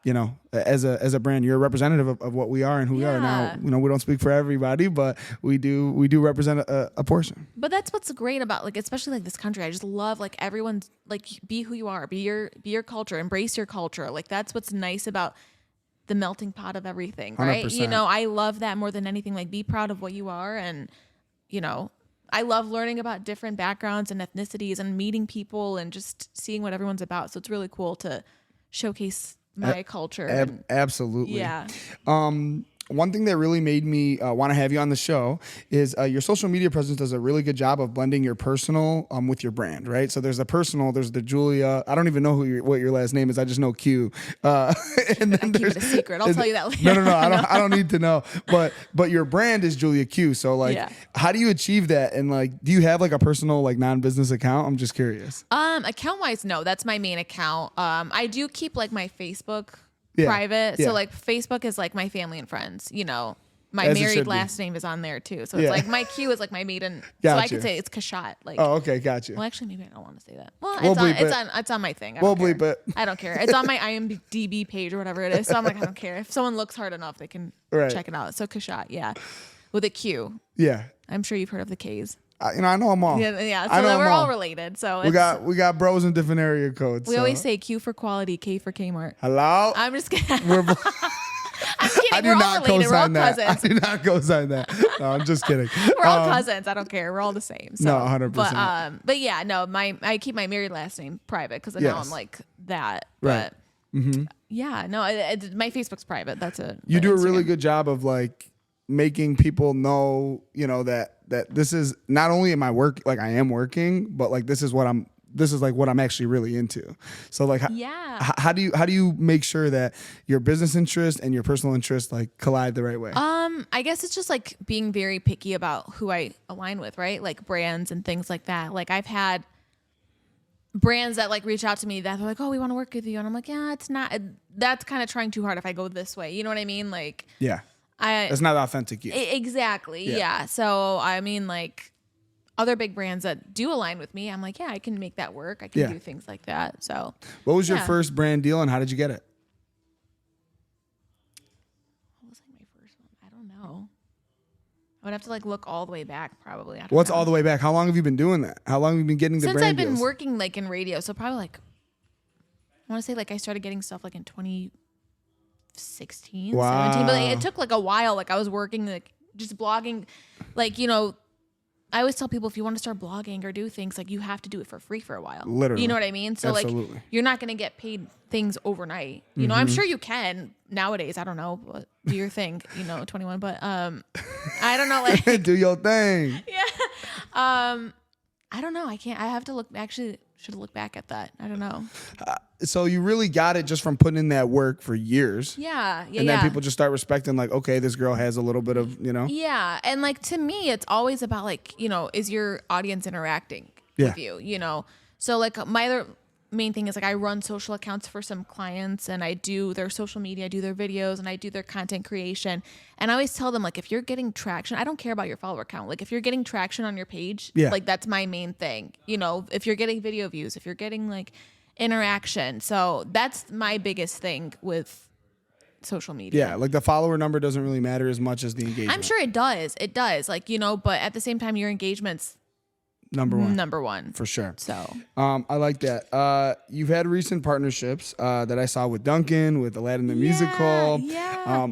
You know, as a brand, you're a representative of what we are and who we are. Now, you know, we don't speak for everybody, but we do represent a portion. But that's what's great about, like, especially like this country. I just love, like, everyone's like, be who you are, be your culture, embrace your culture. Like, that's what's nice about the melting pot of everything, right? 100%. You know, I love that more than anything. Like, be proud of what you are. And, you know, I love learning about different backgrounds and ethnicities and meeting people and just seeing what everyone's about. So it's really cool to showcase my culture. Absolutely. Yeah. One thing that really made me want to have you on the show is your social media presence does a really good job of blending your personal with your brand, right? So there's the personal, there's the Julia. I don't even know what your last name is. I just know Q. And then Keep it a secret. I'll tell you that later. No. I don't need to know. But your brand is Julia Q. So like, how do you achieve that? And like, do you have like a personal like non-business account? I'm just curious. Account wise, no, that's my main account. I do keep like my Facebook private. So like Facebook is like my family and friends, you know, my As married last name is on there too. So it's like my Q is like my maiden. Gotcha. So I could say it's Kashat. Like, oh, okay. Gotcha. well, actually, maybe I don't want to say that. Well, it's on my thing. I don't care. It's on my IMDb page or whatever it is. So I'm like, I don't care. If someone looks hard enough, they can check it out. So Kashat, with a Q. Yeah. I'm sure you've heard of the K's. You know, I know them all. Yeah. So we're all related. So we got bros in different area codes. We always say Q for quality, K for Kmart. Hello. I'm just kidding. I'm kidding. I do not co-sign that. I do not co-sign that. No, I'm just kidding. We're all cousins. I don't care. We're all the same. So. No, 100%. But yeah, no. I keep my married last name private because now I'm like that. Right. But yeah, no. My Facebook's private. That's it. You do a really good job of like making people know, you know, that this is not only am I work, like I am working, but like this is what I'm actually really into. So like, how do you make sure that your business interest and your personal interest like collide the right way? I guess it's just like being very picky about who I align with, right? Like brands and things like that. Like I've had brands that like reach out to me that they're like, oh, we want to work with you. And I'm like, yeah, it's not, that's kind of trying too hard if I go this way. You know what I mean? Like, it's not authentic you. Exactly. Yeah. So, I mean, like other big brands that do align with me, I'm like, yeah, I can make that work. I can do things like that. So, what was your first brand deal and how did you get it? What was like my first one? I don't know. I would have to like look all the way back probably. What's all the way back? How long have you been doing that? How long have you been getting the brand deals? Since I've been working like in radio. So probably like, I want to say like I started getting stuff like in 2016, 17, but like, it took like a while. Like I was working, like just blogging, like, you know, I always tell people if you want to start blogging or do things, like you have to do it for free for a while. Literally. You know what I mean? So like you're not going to get paid things overnight. You know, I'm sure you can nowadays. I don't know, but do your thing, you know, 21, but I don't know, like do your thing. Yeah. I don't know. I can't. I have to look. Actually, should look back at that. I don't know. So you really got it just from putting in that work for years. Yeah. And then people just start respecting, like, okay, this girl has a little bit of, you know. Yeah, and like to me, it's always about like, you know, is your audience interacting with you? You know, so like my other main thing is like I run social accounts for some clients and I do their social media, I do their videos, and I do their content creation. And I always tell them like, if you're getting traction, I don't care about your follower count. Like if you're getting traction on your page, like that's my main thing. You know, if you're getting video views, if you're getting like interaction. So that's my biggest thing with social media. Yeah, like the follower number doesn't really matter as much as the engagement. I'm sure it does. It does. Like, you know, but at the same time, your engagement's number one for sure. So I like that. You've had recent partnerships that I saw with Duncan, with Aladdin the Musical,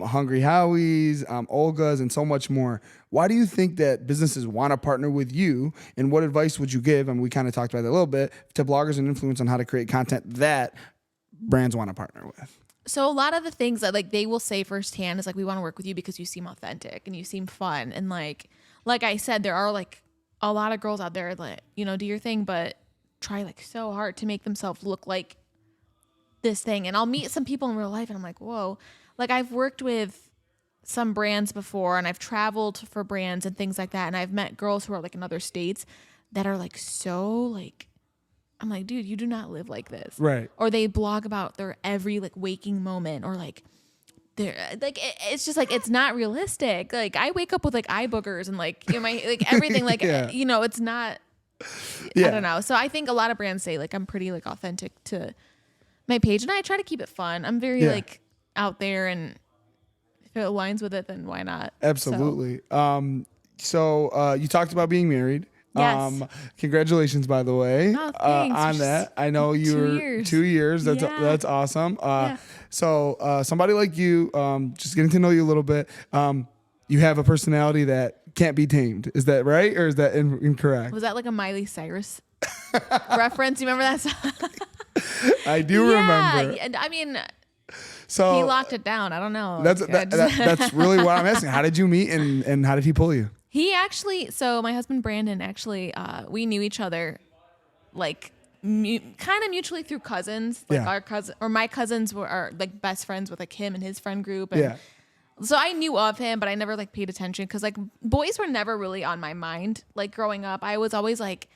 Hungry Howie's, Olga's, and so much more. Why do you think that businesses want to partner with you, and what advice would you give, and we kind of talked about that a little bit, to bloggers and influencers on how to create content that brands want to partner with? So a lot of the things that like they will say firsthand is like, we want to work with you because you seem authentic and you seem fun. And like I said, there are like a lot of girls out there that, you know, do your thing, but try like so hard to make themselves look like this thing. And I'll meet some people in real life and I'm like, whoa, like I've worked with some brands before and I've traveled for brands and things like that. And I've met girls who are like in other states that are like, so like, I'm like, dude, you do not live like this. Right. Or they blog about their every like waking moment, or like they're like, it's just like, it's not realistic. Like I wake up with like eye boogers and like, you know, my like everything, like, you know, it's not Yeah. I don't know. So I think a lot of brands say like I'm pretty like authentic to my page, and I try to keep it fun. I'm very like out there, and if it aligns with it, then why not? Absolutely. So you talked about being married. Yes. Congratulations, by the way, Oh, thanks. on that. I know you 2 were years. 2 years. That's Yeah. that's awesome. Yeah. So somebody like you, just getting to know you a little bit. You have a personality that can't be tamed. Is that right, or is that incorrect? Was that like a Miley Cyrus reference? You remember that song? I do remember. Yeah, and I mean, So he locked it down. I don't know. That's Like, that's really what I'm asking. How did you meet, and how did he pull you? He actually, so my husband Brandon actually, we knew each other like kind of mutually through cousins. Like our cousin or my cousins are like best friends with like him and his friend group. And so I knew of him, but I never like paid attention because like boys were never really on my mind. Like growing up, I was always like,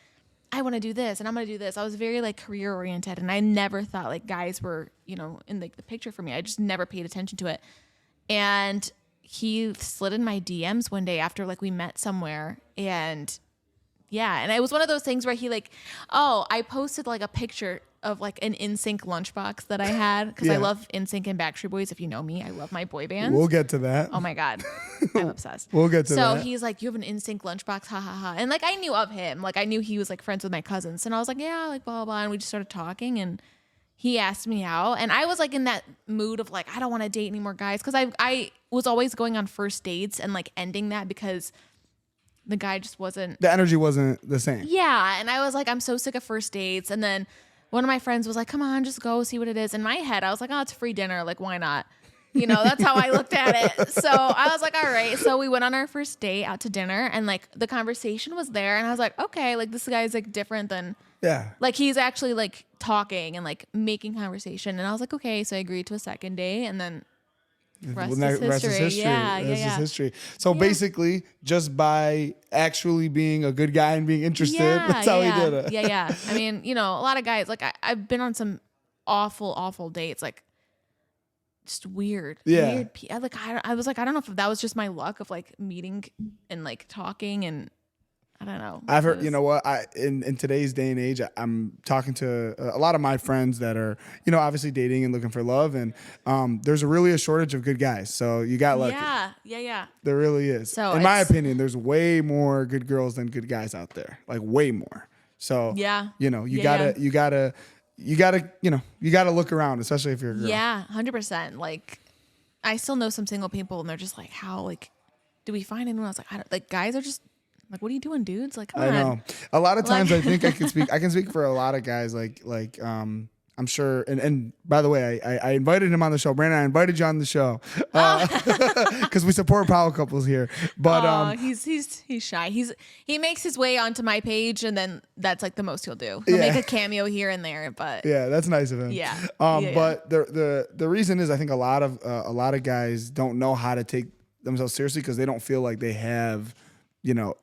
I want to do this and I'm going to do this. I was very like career oriented, and I never thought like guys were, you know, in like the picture for me. I just never paid attention to it. And he slid in my DMs one day after like we met somewhere, and and it was one of those things where he like, oh, I posted like a picture of like an NSYNC lunchbox that I had because I love NSYNC and Backstreet Boys. If you know me, I love my boy bands. We'll get to that. Oh my God, I'm obsessed. We'll get to that. So he's like, you have an NSYNC lunchbox, ha ha ha, and like I knew of him, like I knew he was like friends with my cousins, and I was like, yeah, like blah blah blah, and we just started talking, and he asked me out, and I was like in that mood of like, I don't want to date any more guys because I was always going on first dates and like ending that because the guy just wasn't. The energy wasn't the same. Yeah, and I was like, I'm so sick of first dates, and then one of my friends was like, come on, just go see what it is. In my head, I was like, oh, it's free dinner, like why not? You know, that's how I looked at it. So I was like, all right. So we went on our first date out to dinner, and like the conversation was there, and I was like, okay, like this guy's like different than. Yeah. Like he's actually like talking and like making conversation. And I was like, okay. So I agreed to a second date, and then rest is history. Yeah. Rest is history. So basically, just by actually being a good guy and being interested, that's how he did it. Yeah. I mean, you know, a lot of guys, like I've been on some awful dates, like just weird. Yeah. Weird. I was like, I don't know if that was just my luck of like meeting and like talking, and I don't know. I've heard, you know what, in today's day and age, I'm talking to a lot of my friends that are, you know, obviously dating and looking for love. And there's really a shortage of good guys. So you got lucky. Yeah. There really is. So in my opinion, there's way more good girls than good guys out there. Like way more. So, you know, you gotta, you gotta look around, especially if you're a girl. Yeah, 100%. Like I still know some single people, and they're just like, how, like, do we find anyone else? Like, I don't, like guys are just like, what are you doing, dudes? Like, come on. I know. A lot of times, I think I can speak for a lot of guys. Like, I'm sure. And by the way, I invited him on the show. Brandon, I invited you on the show because we support power couples here. But he's shy. He makes his way onto my page, and then that's like the most he'll do. He'll make a cameo here and there, but yeah, that's nice of him. Yeah. But the reason is, I think a lot of guys don't know how to take themselves seriously because they don't feel like they have, you know,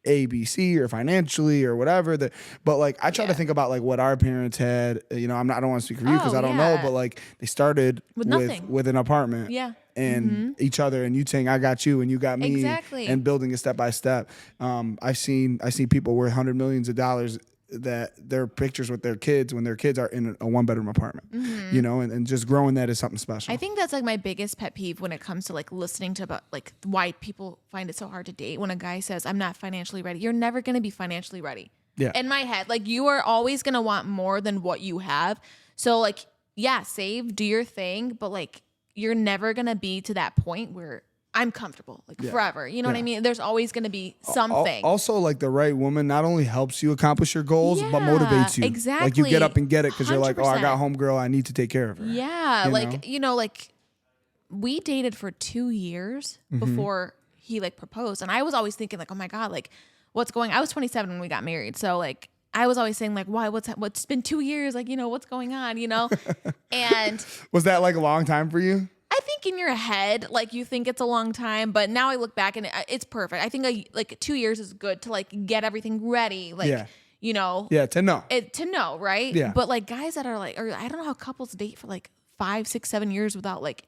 ABC or financially or whatever. But like I try to think about like what our parents had. You know, I don't want to speak for you because I don't know. But like they started with an apartment. Yeah. And each other, and you saying I got you and you got me. Exactly. And building it step by step. I see people worth $100 million that their pictures with their kids when their kids are in a 1-bedroom apartment, you know, and just growing that is something special. I think that's like my biggest pet peeve when it comes to like listening to about like why people find it so hard to date. When a guy says, I'm not financially ready, you're never going to be financially ready. Yeah. In my head, like you are always going to want more than what you have. So like, yeah, save, do your thing, but like you're never going to be to that point where I'm comfortable like forever. You know what I mean? There's always going to be something. Also, like the right woman not only helps you accomplish your goals, but motivates you. Exactly. Like you get up and get it because you're like, 100%. oh, I got homegirl. I need to take care of her. Yeah. You know, like we dated for 2 years before he like proposed. And I was always thinking like, oh my God, like what's going on? I was 27 when we got married. So like, I was always saying like, why, what's been 2 years? Like, you know, what's going on, you know? And was that like a long time for you? I think in your head, like you think it's a long time, but now I look back and it's perfect. I think like 2 years is good to like get everything ready. Like, you know, to know, right. Yeah. But like guys that are like, or I don't know how couples date for like 5, 6, 7 years without like,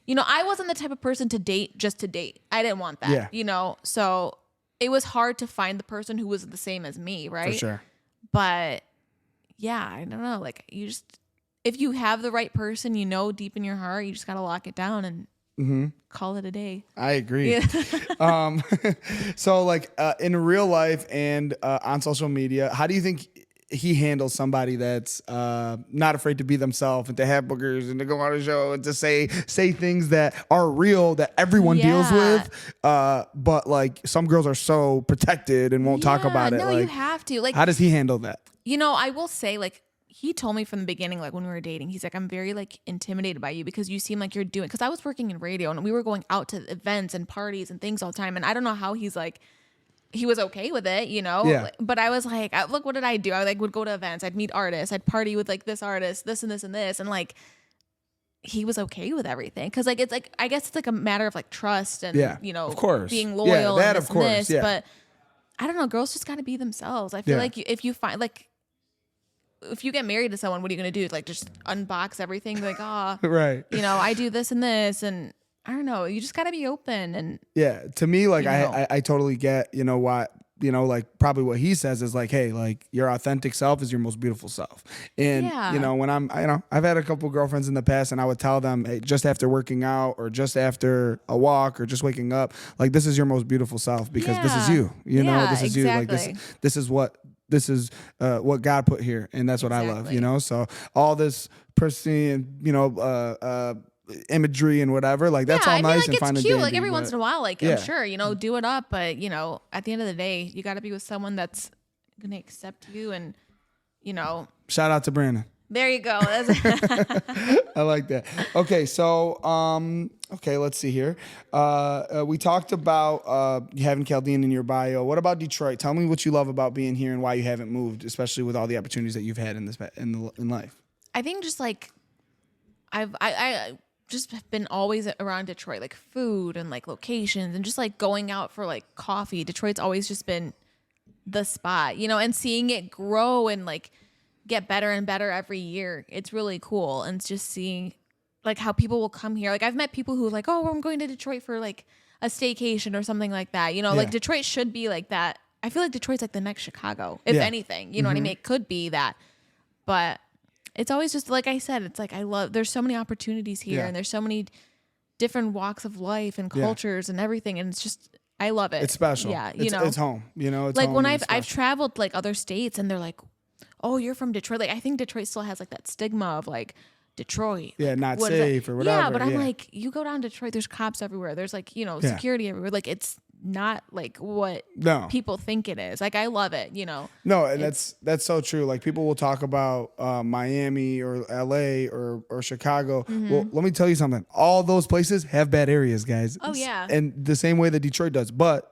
you know, I wasn't the type of person to date just to date. I didn't want that, you know? So it was hard to find the person who was the same as me, right? For sure. But yeah, I don't know. Like if you have the right person, deep in your heart, you just got to lock it down and call it a day. I agree. Yeah. So like in real life and on social media, how do you think he handles somebody that's not afraid to be themselves and to have boogers and to go on a show and to say things that are real that everyone deals with? But like some girls are so protected and won't talk about it. No, like, you have to. Like, how does he handle that? I will say, like, he told me from the beginning, like when we were dating, he's like, I'm very like intimidated by you because you seem like you're doing, because I was working in radio and we were going out to events and parties and things all the time. And I don't know how he was okay with it, Yeah. But I was like, look, what did I do? I would go to events. I'd meet artists. I'd party with like this artist, this and this and this. And like, he was okay with everything. Cause like, it's like, I guess it's like a matter of like trust and, of course. being loyal and this of course. and this. Yeah. But I don't know. Girls just got to be themselves. I feel like if you find like, if you get married to someone, what are you going to do? Like just unbox everything? Like, right. I do this and this. And I don't know. You just got to be open. And yeah, to me, like I totally get, what, like probably what he says is like, hey, like your authentic self is your most beautiful self. And, when I've had a couple girlfriends in the past and I would tell them, hey, just after working out or just after a walk or just waking up, like this is your most beautiful self because this is you, this is you. Like this is what God put here. And that's what I love, so all this pristine, imagery and whatever, like that's all nice, and fun and cute. dandy, like every once in a while, like I'm sure, do it up, but at the end of the day, you got to be with someone that's gonna accept you, and shout out to Brandon. There you go. I like that. Okay, so let's see here. We talked about you having Chaldean in your bio. What about Detroit? Tell me what you love about being here and why you haven't moved, especially with all the opportunities that you've had in life. I think just like I just been always around Detroit, like food and like locations and just like going out for like coffee. Detroit's always just been the spot, and seeing it grow and like get better and better every year. It's really cool. And it's just seeing like how people will come here. Like I've met people who are like, oh, I'm going to Detroit for like a staycation or something like that. Like Detroit should be like that. I feel like Detroit's like the next Chicago, if anything, you know what I mean? It could be that, but it's always just, like I said, it's like, there's so many opportunities here and there's so many different walks of life and cultures and everything. And it's just, I love it. It's special. Yeah. It's home, it's like home, when I've traveled like other states and they're like, oh, you're from Detroit. Like, I think Detroit still has like that stigma of like Detroit. Yeah. Like, not safe or whatever. Yeah. But I'm like, you go down Detroit, there's cops everywhere. There's like, security everywhere. Like it's not like what people think it is. Like I love it, No, and that's so true. Like people will talk about Miami or LA or Chicago. Well, let me tell you something. All those places have bad areas, guys. Oh yeah. And the same way that Detroit does, but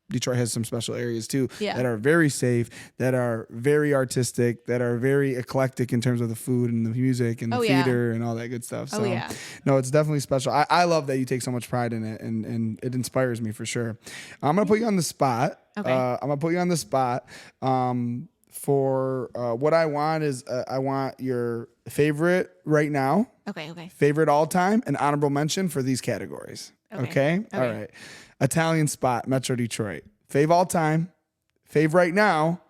Detroit has some special areas too that are very safe, that are very artistic, that are very eclectic in terms of the food and the music and the theater and all that good stuff. So no, it's definitely special. I love that you take so much pride in it, and it inspires me for sure. I'm going to put you on the spot. Okay. I'm going to put you on the spot. For what I want is I want your favorite right now. Okay. Favorite all time and honorable mention for these categories. Okay? All right. Italian spot, Metro Detroit. Fave all time, fave right now,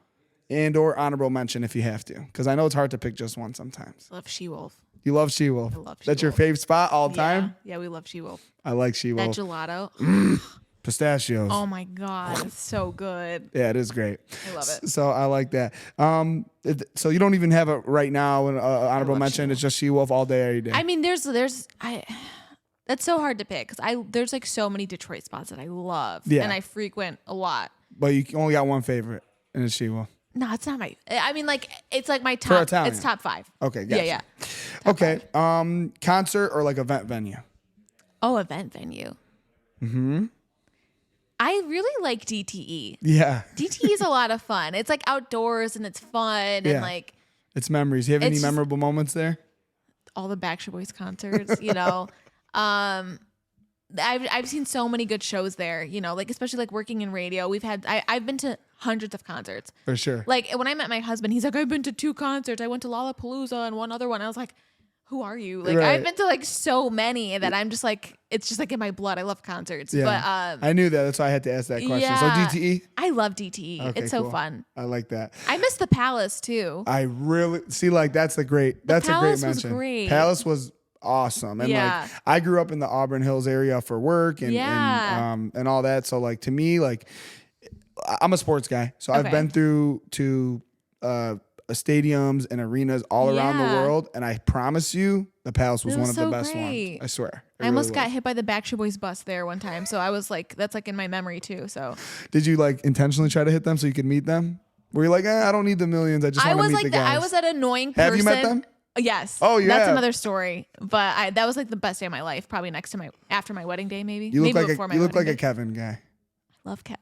and or honorable mention if you have to. Because I know it's hard to pick just one sometimes. Love She-Wolf. You love She-Wolf? I love She-Wolf. That's your fave spot all time? Yeah, we love She-Wolf. I like She-Wolf. That gelato. Pistachios. Oh my God. It's so good. Yeah, it is great. I love it. So I like that. So you don't even have it right now, an honorable mention. She-Wolf. It's just She-Wolf all day, every day. I mean, that's so hard to pick because there's like so many Detroit spots that I love and I frequent a lot. But you only got one favorite, and it's She-Wolf. No, it's not I mean, like it's like my top. It's top 5. Okay, gotcha. Yeah. Okay. Concert or like event venue? Oh, event venue. Mm-hmm. I really like DTE. Yeah. DTE is a lot of fun. It's like outdoors and it's fun and like it's memories. You have any memorable moments there? All the Backstreet Boys concerts, I've seen so many good shows there, like especially like working in radio. I've been to hundreds of concerts. For sure. Like when I met my husband, he's like, I've been to 2 concerts. I went to Lollapalooza and one other one. I was like, who are you? Like, Right. I've been to like so many that I'm just like, it's just like in my blood. I love concerts. Yeah. But I knew that. That's why I had to ask that question. yeah. So DTE? I love DTE. Okay, it's so cool. fun. I like that. I miss the Palace too. I really see, like, that's a great Palace was mention. great. Palace was awesome. And like, I grew up in the Auburn Hills area for work and all that. So like, to me, like, I'm a sports guy. So I've been through to stadiums and arenas all around the world. And I promise you, the Palace was one of the best ones. I swear. I almost got hit by the Backstreet Boys bus there one time. So I was like, that's like in my memory too. So did you like intentionally try to hit them so you could meet them? Were you like, I don't need the millions. I just want to meet the guys. I was that annoying person. Have you met them? Yes. Oh, yeah. That's another story. But that was like the best day of my life. Probably after my wedding day, maybe. You look maybe like before you look like day. a Kevin guy. I love Kevin.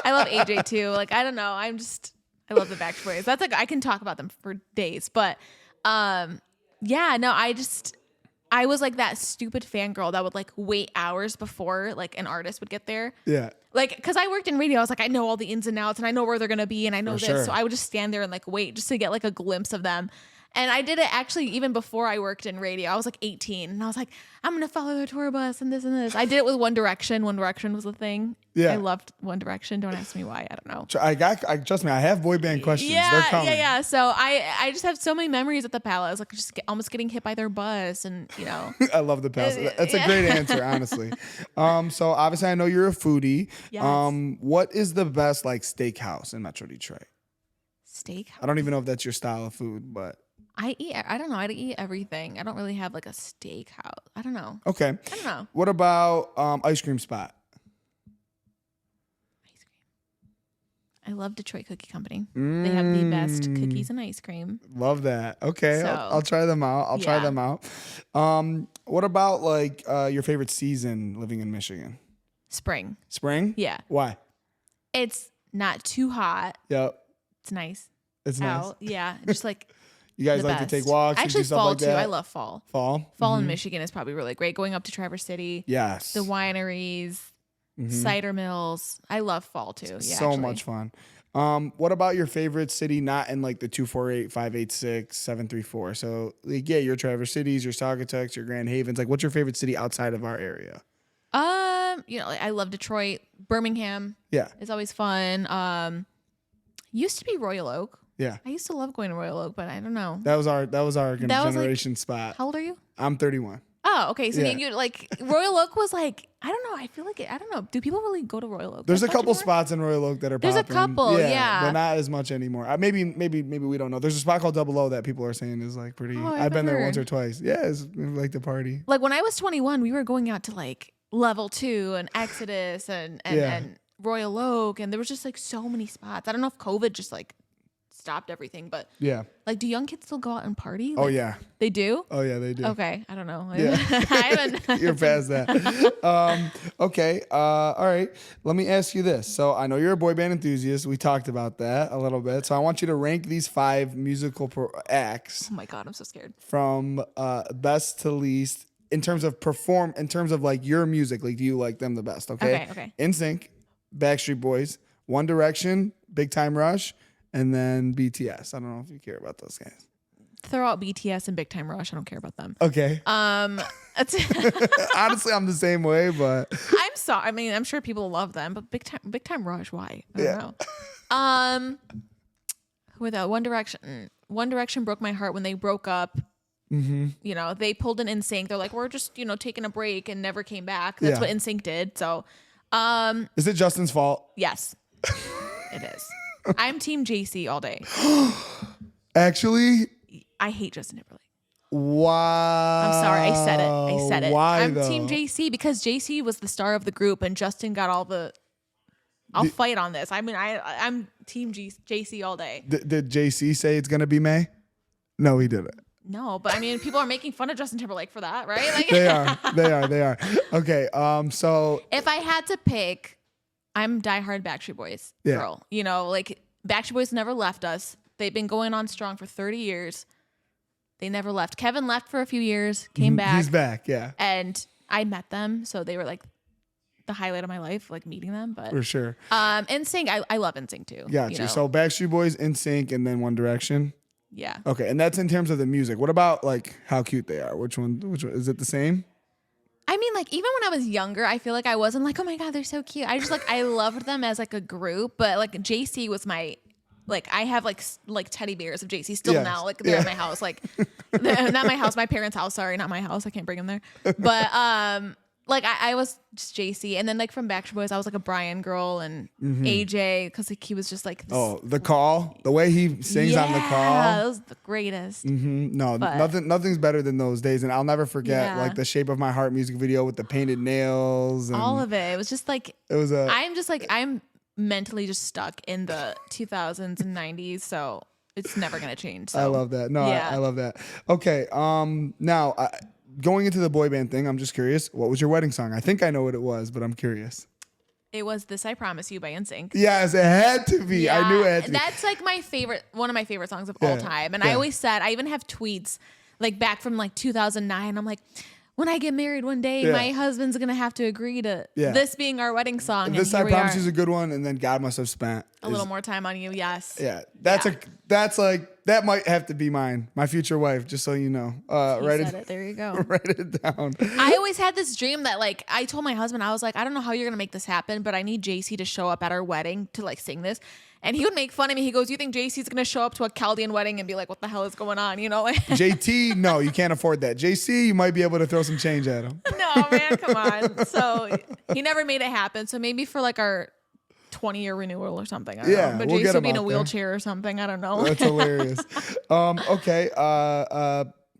I love AJ too. Like, I don't know. I love the Backstreet Boys. That's like, I can talk about them for days. But yeah, no, I was like that stupid fangirl that would like wait hours before like an artist would get there. Yeah. Like, cause I worked in radio, I was like, I know all the ins and outs and I know where they're gonna be and I know this. Sure. So I would just stand there and like wait just to get like a glimpse of them. And I did it actually even before I worked in radio. I was like 18 and I was like, I'm going to follow their tour bus and this and this. I did it with One Direction. One Direction was the thing. Yeah. I loved One Direction. Don't ask me why. I don't know. Trust me, I have boy band questions. Yeah, They're coming. yeah. So I just have so many memories at the Palace, like just almost getting hit by their bus and, you know. I love the Palace. That's a great answer, honestly. So obviously I know you're a foodie. Yes. What is the best like steakhouse in Metro Detroit? Steakhouse? I don't even know if that's your style of food, but I don't know. I eat everything. I don't really have like a steakhouse. I don't know. okay. I don't know. What about ice cream spot? Ice cream. I love Detroit Cookie Company. They have the best cookies and ice cream. Love that. Okay. So, I'll try them out. I'll try them out. What about like your favorite season living in Michigan? Spring. Spring? Yeah. Why? It's not too hot. Yep. It's nice. It's out. nice. Yeah. Just like you guys the like best. to take walks? Actually, do stuff fall like too. that? I love fall. Fall in Michigan is probably really great. Going up to Traverse City. Yes. The wineries, cider mills. I love fall too. Yeah, so much fun. What about your favorite city not in like the 248, 586, 734? So like, yeah, your Traverse Cities, your Saugatucks, your Grand Havens. Like, what's your favorite city outside of our area? Like, I love Detroit. Birmingham. Yeah. Is always fun. Used to be Royal Oak. Yeah. I used to love going to Royal Oak, but I don't know. That was our generation like, spot. How old are you? I'm 31. Oh, okay. So Yeah. you like Royal Oak was like, I don't know. I feel like I don't know. Do people really go to Royal Oak? There's a that much couple anymore? spots in Royal Oak that are There's a popping. couple, yeah. But not as much anymore. Maybe we don't know. There's a spot called Double O that people are saying is like pretty. Oh, I've been there heard. once or twice. Yeah, it's like the party. Like when I was 21, we were going out to like Level 2 and Exodus and Royal Oak, and there was just like so many spots. I don't know if COVID just like stopped everything, but yeah. Like, do young kids still go out and party? Oh Like, yeah. they do. Oh yeah, they do. Okay, I don't know. Yeah. I haven't. You're past that. Okay. All right. Let me ask you this. So I know you're a boy band enthusiast. We talked about that a little bit. So I want you to rank these 5 musical acts Oh my god, I'm so scared. from best to least in terms of like your music. Like, do you like them the best? Okay. Okay. NSYNC, Backstreet Boys, One Direction, Big Time Rush, and then BTS. I don't know if you care about those guys. Throw out BTS and Big Time Rush. I don't care about them. Okay. It's Honestly, I'm the same way, but I'm sorry. I mean, I'm sure people love them, but Big Time Rush, why? I don't know. Without One Direction. One Direction broke my heart when they broke up. Mm-hmm. You know, they pulled an NSYNC. They're like, we're just, taking a break and never came back. That's what NSYNC did. So, is it Justin's fault? yes, it is. I'm Team JC all day. Actually, I hate Justin Timberlake. wow. I'm sorry. I said it. Why I'm though? Team JC because JC was the star of the group and Justin got all the. I'll fight on this. I mean, I'm Team JC all day. Did JC say it's gonna be May? No, he didn't. No, but I mean, people are making fun of Justin Timberlake for that, right? Like, They are. Okay. So if I had to pick, I'm diehard Backstreet Boys girl. Like Backstreet Boys never left us. They've been going on strong for 30 years. They never left. Kevin left for a few years, came back. He's back, yeah. And I met them, so they were like the highlight of my life, like meeting them. But For sure. NSYNC, I love NSYNC too. Gotcha. So Backstreet Boys, NSYNC, and then One Direction. Yeah. Okay, and that's in terms of the music. What about like how cute they are? Which one is it the same? I mean, like, even when I was younger, I feel like I wasn't like, oh my God, they're so cute. I just like, I loved them as like a group, but like JC was my, like, I have like teddy bears of JC still Yes. now. Like, they're at my house. Like, not my house, my parents' house. Sorry, not my house. I can't bring them there. But, like, I was just JC. And then, like, from Backstreet Boys, I was like a Brian girl and AJ, because like, he was just like, this, Oh, the call, the way he sings on the call. Yeah, that was the greatest. No, But- nothing's better than those days, and I'll never forget Yeah. like the Shape of My Heart music video with the painted nails. And All of it. It was just like, it was a. I'm just like, I'm mentally just stuck in the 2000s and 90s, so it's never gonna change. So I love that. No, yeah. I love that. Okay, now going into the boy band thing, I'm just curious. What was your wedding song? I think I know what it was, but I'm curious. It was "This I Promise You" by NSYNC. Yes, it had to be. I knew it had to be. That's like my favorite, one of my favorite songs of all time. And I always said, I even have tweets like back from like 2009. I'm like, when I get married one day, my husband's gonna have to agree to this being our wedding song. This and I here we Promise are. You is a good one, and then God Must Have Spent A little more time on you. Yes. Yeah, that's like that might have to be mine, my future wife. Just so you know, You write said it. There you go. write it down. I always had this dream that like I told my husband, I was like, I don't know how you're gonna make this happen, but I need JC to show up at our wedding to like sing this. And he would make fun of me. He goes, "You think JC's gonna show up to a Chaldean wedding and be like, what the hell is going on?" You know, like JT, no, you can't afford that. JC, you might be able to throw some change at him. no, man, come on. So he never made it happen. So maybe for like our 20-year renewal or something. I don't know. But we'll JC get will him be in a out there. wheelchair or something. I don't know. That's hilarious. Okay.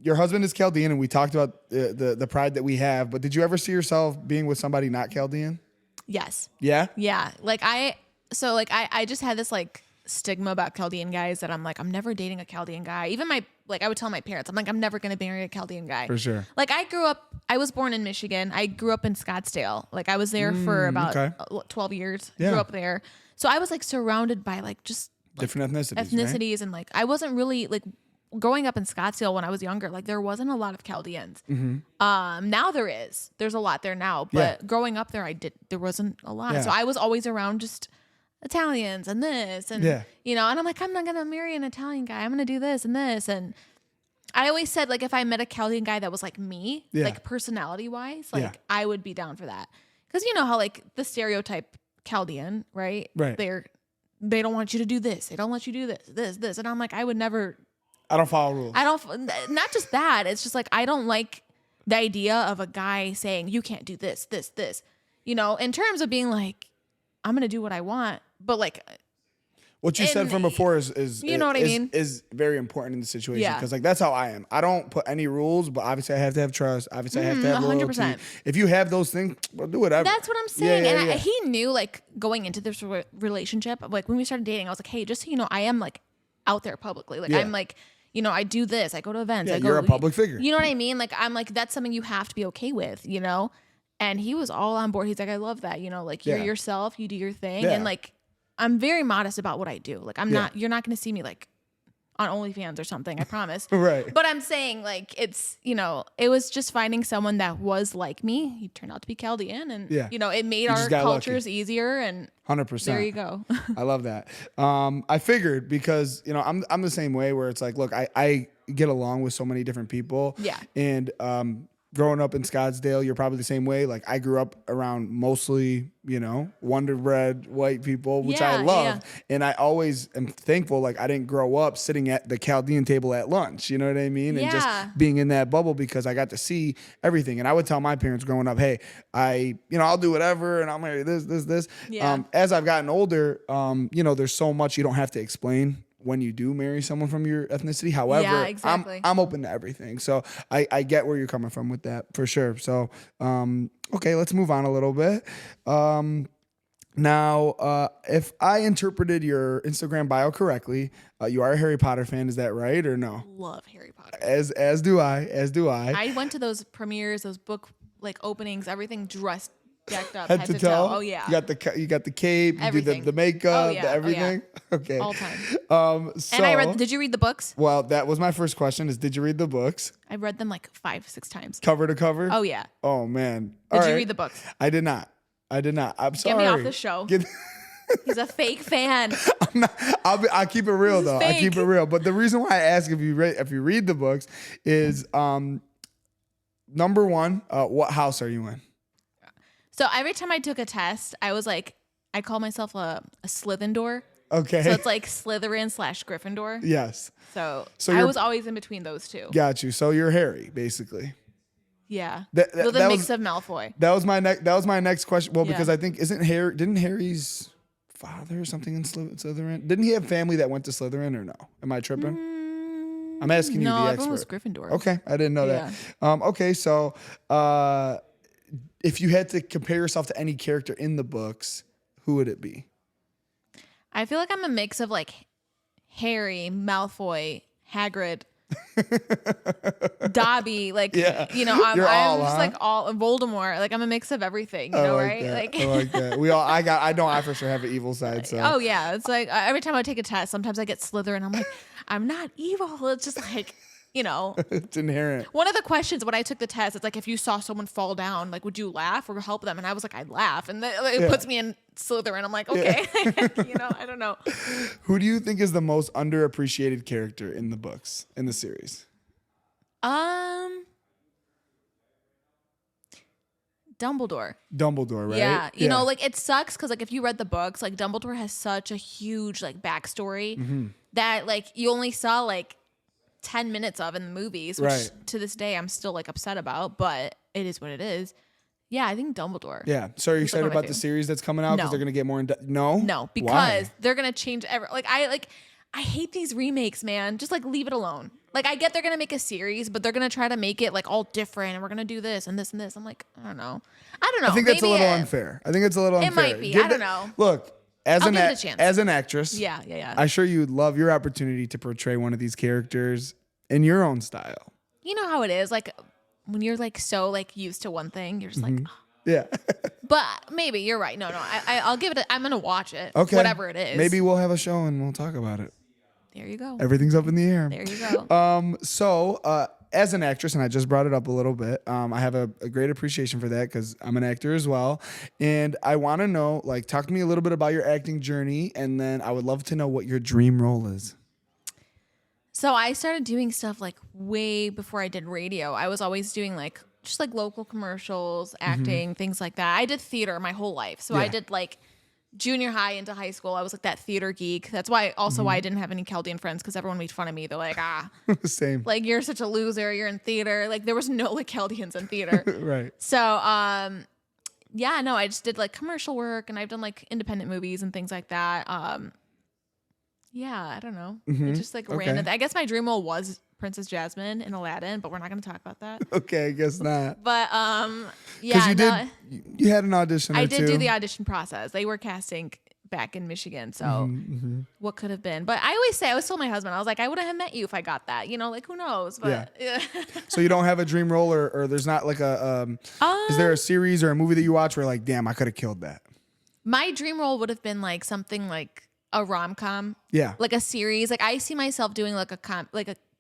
Your husband is Chaldean, and we talked about the pride that we have. But did you ever see yourself being with somebody not Chaldean? Yes. Yeah. Yeah. Like I just had this like stigma about Chaldean guys that I'm like, I'm never dating a Chaldean guy. Even I would tell my parents, I'm like, I'm never going to marry a Chaldean guy. For sure. Like I was born in Michigan. I grew up in Scottsdale. Like I was there for about 12 years. Yeah. Grew up there. So I was like surrounded by like just Different ethnicities. ethnicities Right? and like I wasn't really like growing up in Scottsdale when I was younger, like there wasn't a lot of Chaldeans. Now there's a lot there now, but growing up there, there wasn't a lot. Yeah. So I was always around just Italians and this and you know, and I'm like, I'm not gonna marry an Italian guy. I'm gonna do this and this. And I always said like if I met a Chaldean guy that was like me, like personality wise, like I would be down for that. Because you know how like the stereotype Chaldean, right? Right. They don't want you to do this. They don't let you do this. And I'm like, I would never. I don't follow rules. Not just that. It's just like, I don't like the idea of a guy saying, you can't do this. You know, in terms of being like, I'm going to do what I want. But like, what you said from before is you know what I mean? Is very important in the situation. Yeah. Because like that's how I am. I don't put any rules, but obviously I have to have trust. Obviously I have to have loyalty. 100%. If you have those things, well, do whatever. that's what I'm saying. Yeah, And he knew like going into this relationship, like when we started dating, I was like, hey, just so you know, I am like out there publicly. Like I'm like, you know, I do this. I go to events. Yeah, I go, you're a public figure. You know what I mean? Like, I'm like, that's something you have to be okay with, you know? And he was all on board. He's like, I love that. You know, like you're yourself, you do your thing. Yeah. And like, I'm very modest about what I do. Like, I'm not, you're not going to see me like on OnlyFans or something. I promise. Right. But I'm saying like, it's, you know, it was just finding someone that was like me. He turned out to be Chaldean and, you know, it made our cultures easier and 100%. there you go. I love that. I figured because, you know, I'm the same way where it's like, look, I get along with so many different people. Yeah. And growing up in Scottsdale, you're probably the same way. Like I grew up around mostly, you know, Wonder Bread white people, which I love. Yeah. And I always am thankful, like I didn't grow up sitting at the Chaldean table at lunch, you know what I mean? And just being in that bubble because I got to see everything. And I would tell my parents growing up, hey, I'll do whatever and I'll marry this. Yeah. As I've gotten older, you know, there's so much you don't have to explain when you do marry someone from your ethnicity. However, exactly. I'm open to everything. So I get where you're coming from with that for sure. So, okay, let's move on a little bit. Now, if I interpreted your Instagram bio correctly, you are a Harry Potter fan. Is that right or no? Love Harry Potter. As do I. I went to those premieres, those book like openings, everything decked up, Head to toe. Oh yeah. You got the cape. Everything. You do the makeup. Oh, yeah. The everything. Okay. All time. So, And did you read the books? Well, that was my first question. Is did you read the books I read them like 5-6 times. cover to cover? Oh yeah. Oh man. Did you read the books? I did not. I'm sorry. Get me off the show. He's a fake fan. I'll keep it real though. I keep fake. it real. But the reason why I ask if you read the books is number one, what house are you in? So every time I took a test, I was like, I call myself a Slytherin. Okay. So it's like Slytherin / Gryffindor. Yes. So you're- I was always in between those two. Got you. So you're Harry, basically. Yeah. That With a that mix was- of Malfoy. That was my next question. Well, because Yeah. I think didn't Harry's father or something in Slytherin? Didn't he have family that went to Slytherin or no? Am I tripping? I'm asking you, No, the everyone was expert. Gryffindor. Okay, I didn't know that. Okay, so if you had to compare yourself to any character in the books, who would it be? I feel like I'm a mix of like Harry, Malfoy, Hagrid, Dobby, like you know, I'm just like all Voldemort. Like I'm a mix of everything, you know, right? That. I like that. I for sure have an evil side. So oh yeah, it's like every time I take a test, sometimes I get Slytherin. I'm like, I'm not evil. It's just like, you know, it's inherent. One of the questions when I took the test, it's like, if you saw someone fall down, like, would you laugh or help them? And I was like, I'd laugh. And it puts me in Slytherin. I'm like, okay, you know, I don't know. Who do you think is the most underappreciated character in the books, in the series? Dumbledore, right? Yeah. You know, like it sucks because like if you read the books, like Dumbledore has such a huge like backstory that like you only saw like 10 minutes of in the movies, which to this day I'm still like upset about, but it is what it is. Yeah, I think Dumbledore. Yeah. So are you excited about the series that's coming out? Because they're going to get more No, because they're going to change I hate these remakes, man. Just like leave it alone. Like I get they're gonna make a series, but they're gonna try to make it like all different, and we're gonna do this and this and this. I'm like, I don't know. I think that's a little unfair. I think it's a little unfair. It might be. I don't know. Look, as I'll give it a chance. as an actress, yeah. I'm sure you'd love your opportunity to portray one of these characters in your own style. You know how it is, like when you're like so like used to one thing, you're just like, oh. Yeah. But maybe you're right. No, I'll give it. I'm gonna watch it. Okay. Whatever it is. Maybe we'll have a show and we'll talk about it. There you go. Everything's up in the air. There you go. So as an actress, and I just brought it up a little bit, I have a great appreciation for that because I'm an actor as well. And I want to know, like, talk to me a little bit about your acting journey, and then I would love to know what your dream role is. So I started doing stuff like way before I did radio. I was always doing like just like local commercials, acting, things like that. I did theater my whole life. So I did like junior high into high school. I was like that theater geek. That's why why I didn't have any Chaldean friends, because everyone made fun of me. They're like, Same. like you're such a loser. You're in theater. Like there was no like Chaldeans in theater. Right. So I just did like commercial work, and I've done like independent movies and things like that. I don't know. It's just like random. I guess my dream role was Princess Jasmine in Aladdin, but we're not going to talk about that. Okay, I guess not. But you had an audition. I did do the audition process. They were casting back in Michigan, so what could have been? But I always told my husband, I was like, I wouldn't have met you if I got that. You know, like who knows? But So you don't have a dream role, or there's not like a is there a series or a movie that you watch where like, damn, I could have killed that? My dream role would have been like something like a rom-com. Yeah. Like a series. Like I see myself doing like a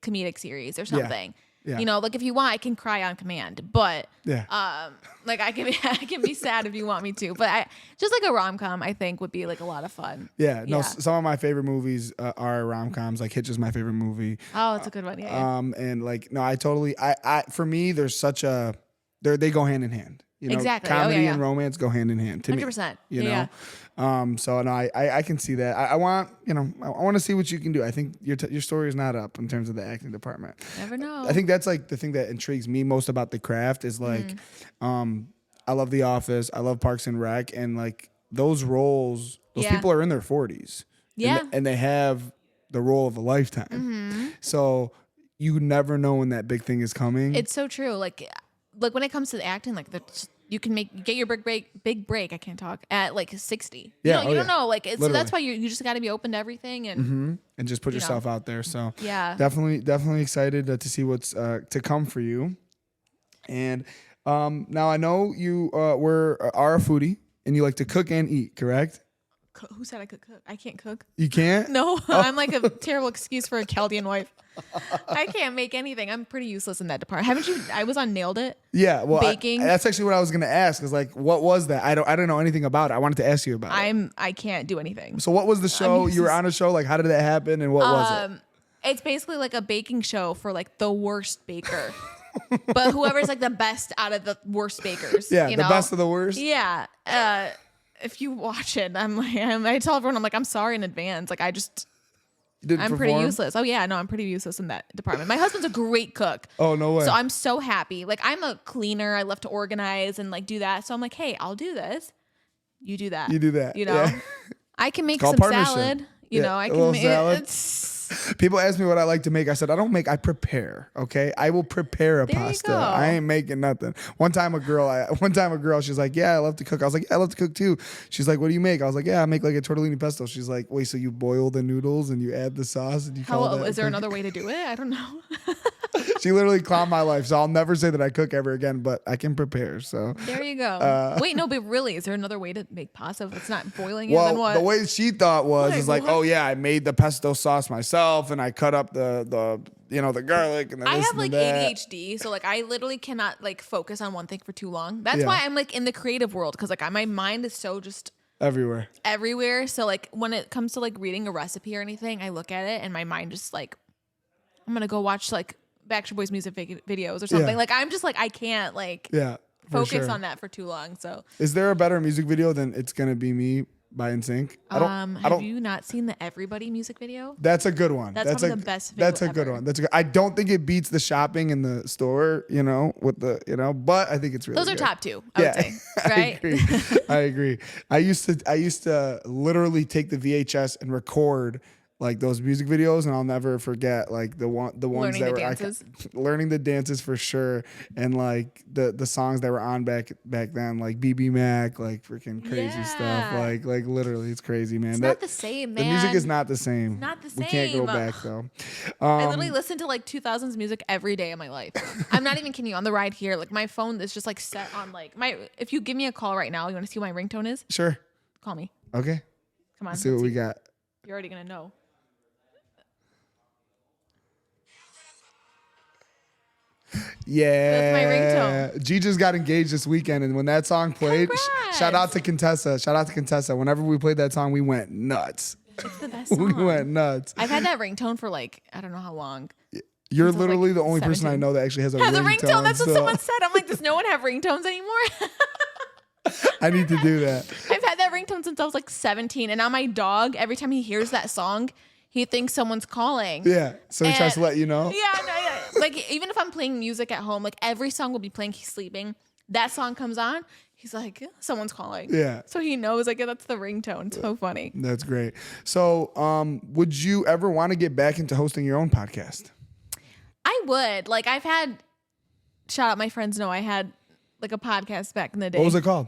comedic series or something. Yeah. You know, like if you want, I can cry on command. But like I can be sad if you want me to. But just like a rom-com, I think would be like a lot of fun. Yeah. No, some of my favorite movies are rom-coms. Like Hitch is my favorite movie. Oh, it's a good one. Yeah. And like, no, I totally, for me, there's such a, they go hand in hand. You know, exactly. Comedy and romance go hand in hand to 100%. me. You know? So no, I can see that. I want to see what you can do. I think your story is not up in terms of the acting department. Never know. I think that's like the thing that intrigues me most about the craft is like, I love The Office. I love Parks and Rec, and like those roles, those people are in their 40s. Yeah. And they have the role of a lifetime. So you never know when that big thing is coming. It's so true. Like when it comes to the acting, like you can get your big break. I can't talk at like 60. Yeah, you don't know. Like so that's why you just got to be open to everthing and just put yourself out there. So yeah, definitely excited to see what's to come for you. And now I know you are a foodie and you like to cook and eat, correct? Who said I could cook? I can't cook. You can't? No, I'm like a terrible excuse for a Chaldean wife. I can't make anything. I'm pretty useless in that department. Haven't you? I was on Nailed It. Yeah, well, baking. That's actually what I was gonna ask. Is like, what was that? I don't know anything about it. I wanted to ask you about it. I can't do anything. So what was the show? You were on a show. Like, how did that happen? And what was it? It's basically like a baking show for like the worst baker, but whoever's like the best out of the worst bakers. Yeah, you the know? best of the worst. Yeah. If you watch it, I tell everyone, I'm like, I'm sorry in advance. Like, I'm pretty useless. Oh yeah, no, I'm pretty useless in that department. My husband's a great cook. Oh, no way. So I'm so happy. Like, I'm a cleaner. I love to organize and like do that. So I'm like, hey, I'll do this. You do that. You do that. You know, Yeah. I can make It's some called partnership. salad. You Yeah, know, I a can little make salad. People ask me what I like to make. I said, I don't make, I prepare. Okay. I will prepare a There you pasta. go. I ain't making nothing. One time a girl, she's like, yeah, I love to cook. I was like, yeah, I love to cook too. She's like, what do you make? I was like, yeah, I make like a tortellini pesto. She's like, wait, so you boil the noodles and you add the sauce and you call that is there another way to do it? I don't know. She literally clowned my life. So I'll never say that I cook ever again, but I can prepare. So There you go. Wait, no, but really, is there another way to make pasta if it's not boiling it? Then well, what? the way she thought was Like, is like, what? oh yeah, I made the pesto sauce myself and I cut up the the garlic and the I this have and like the that. ADHD, so like I literally cannot like focus on one thing for too long. That's Yeah. why I'm like in the creative world, because like my mind is so just Everywhere. everywhere. So like when it comes to like reading a recipe or anything, I look at it and my mind just like, I'm gonna go watch like Backstreet Boys music videos or something. Yeah. Like I'm just like I can't like Yeah. For focus sure. on that for too long. So Is there a better music video than It's Gonna Be Me by NSYNC? have you not seen the Everybody music video? That's a good one. That's probably the best video That's a good ever. one. That's a good. I don't think it beats the shopping in the store, with the, but I think it's really Those are good. top two, I would say. Right? I agree. I used to literally take the VHS and record like those music videos, and I'll never forget like the ones Learning that the were dances. learning the dances for sure, and like the songs that were on back then, like BB Mac, like freaking crazy stuff, Yeah. like literally, it's crazy, man. It's not the same, man. The music is not the same. Not the We can't go same. back though. I literally listen to like 2000s music every day of my life. I'm not even kidding you. On the ride here, like my phone is just like set on like if you give me a call right now, you want to see what my ringtone is? Sure. Call me. Okay. Come on. Let's see what we got. You're already going to know. Yeah, That's my ringtone. G just got engaged this weekend, and when that song played, Congrats. shout out to Contessa. Shout out to Contessa. Whenever we played that song, we went nuts. It's the best We song. went nuts. I've had that ringtone for like, I don't know how long. You're Since I was, literally like, the only person I 17. know that actually has a Has a ringtone. ringtone? That's what so someone said. I'm like, does no one have ringtones anymore? I need to do that. I've had that ringtone since I was like 17. And now my dog, every time he hears that song, he thinks someone's calling. Yeah, so he tries to And- let you know. Yeah, no, yeah. Like even if I'm playing music at home, like every song will be playing, he's sleeping. That song comes on, he's like, someone's calling. Yeah. So he knows, like, that's the ringtone. It's so funny. That's great. So, would you ever want to get back into hosting your own podcast? I would. Like I've had, shout out my friends know I had like a podcast back in the day. What was it called?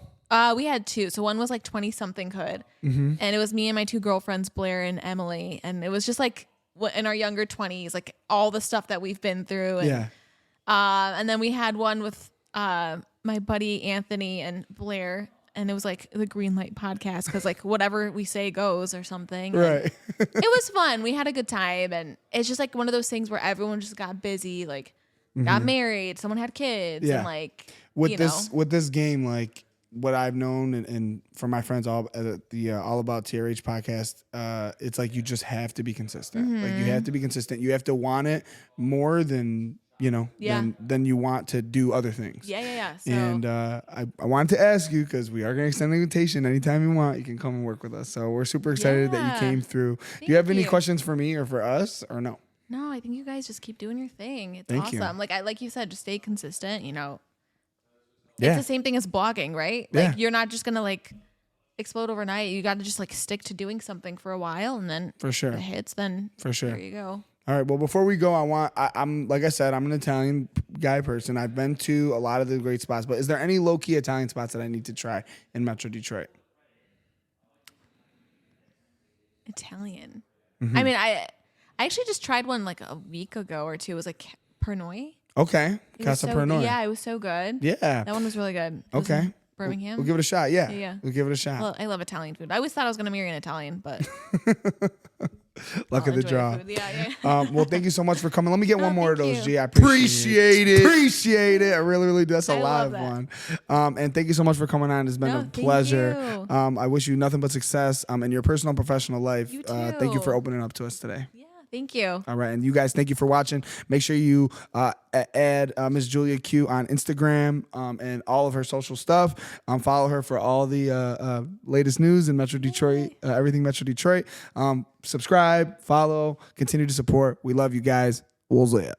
We had two. So one was like 20 something could. Mm-hmm. And it was me and my two girlfriends, Blair and Emily. And it was just like in our younger 20s, like all the stuff that we've been through. And, Yeah. And then we had one with my buddy Anthony and Blair. And it was like the Green Light podcast because like whatever we say goes or something. And Right. it was fun. We had a good time. And it's just like one of those things where everyone just got busy, like got married, someone had kids. Yeah. And like, with this game, like what I've known and from my friends all the All About TRH podcast, it's like you just have to be consistent. Like you have to be consistent. You have to want it more than than you want to do other things. Yeah. So, And I wanted to ask you because we are going to extend the invitation. Anytime you want, you can come and work with us. So we're super excited that you Yeah. came through. Do you have any you. questions for me or for us or no? no, I think you guys just keep doing your thing. It's Thank you. awesome. Like you said, just stay consistent, Yeah. It's the same thing as blogging, right? Yeah. Like you're not just gonna like explode overnight. You got to just like stick to doing something for a while, and then For sure. if it hits, then For sure. there you go. All right. Well, before we go, I'm like I said, I'm an Italian guy person. I've been to a lot of the great spots, but is there any low key Italian spots that I need to try in Metro Detroit? Italian. Mm-hmm. I mean, I actually just tried one like a week ago or two. It was like Pernoi. Okay. It was Casa so- Pernoi. Yeah, it was so good. Yeah. That one was really good. It was Okay. Birmingham. We'll give it a shot. Yeah. Yeah. We'll give it a shot. Well, I love Italian food. I always thought I was going to marry an Italian, but Luck I'll of the enjoy draw. food. Yeah. Well, thank you so much for coming. Let me get one more of thank those, you. G. I appreciate it. Appreciate it. I really, really do. That's a I lot love of that. fun. And thank you so much for coming on. It's been No, a thank pleasure. you. I wish you nothing but success in your personal and professional life. You Thank you for too. opening up to us today. Yeah. Thank you. All right. And you guys, thank you for watching. Make sure you add Miss Julia Q on Instagram and all of her social stuff. Follow her for all the latest news in Metro Detroit, everything Metro Detroit. Subscribe, follow, continue to support. We love you guys. We'll see ya.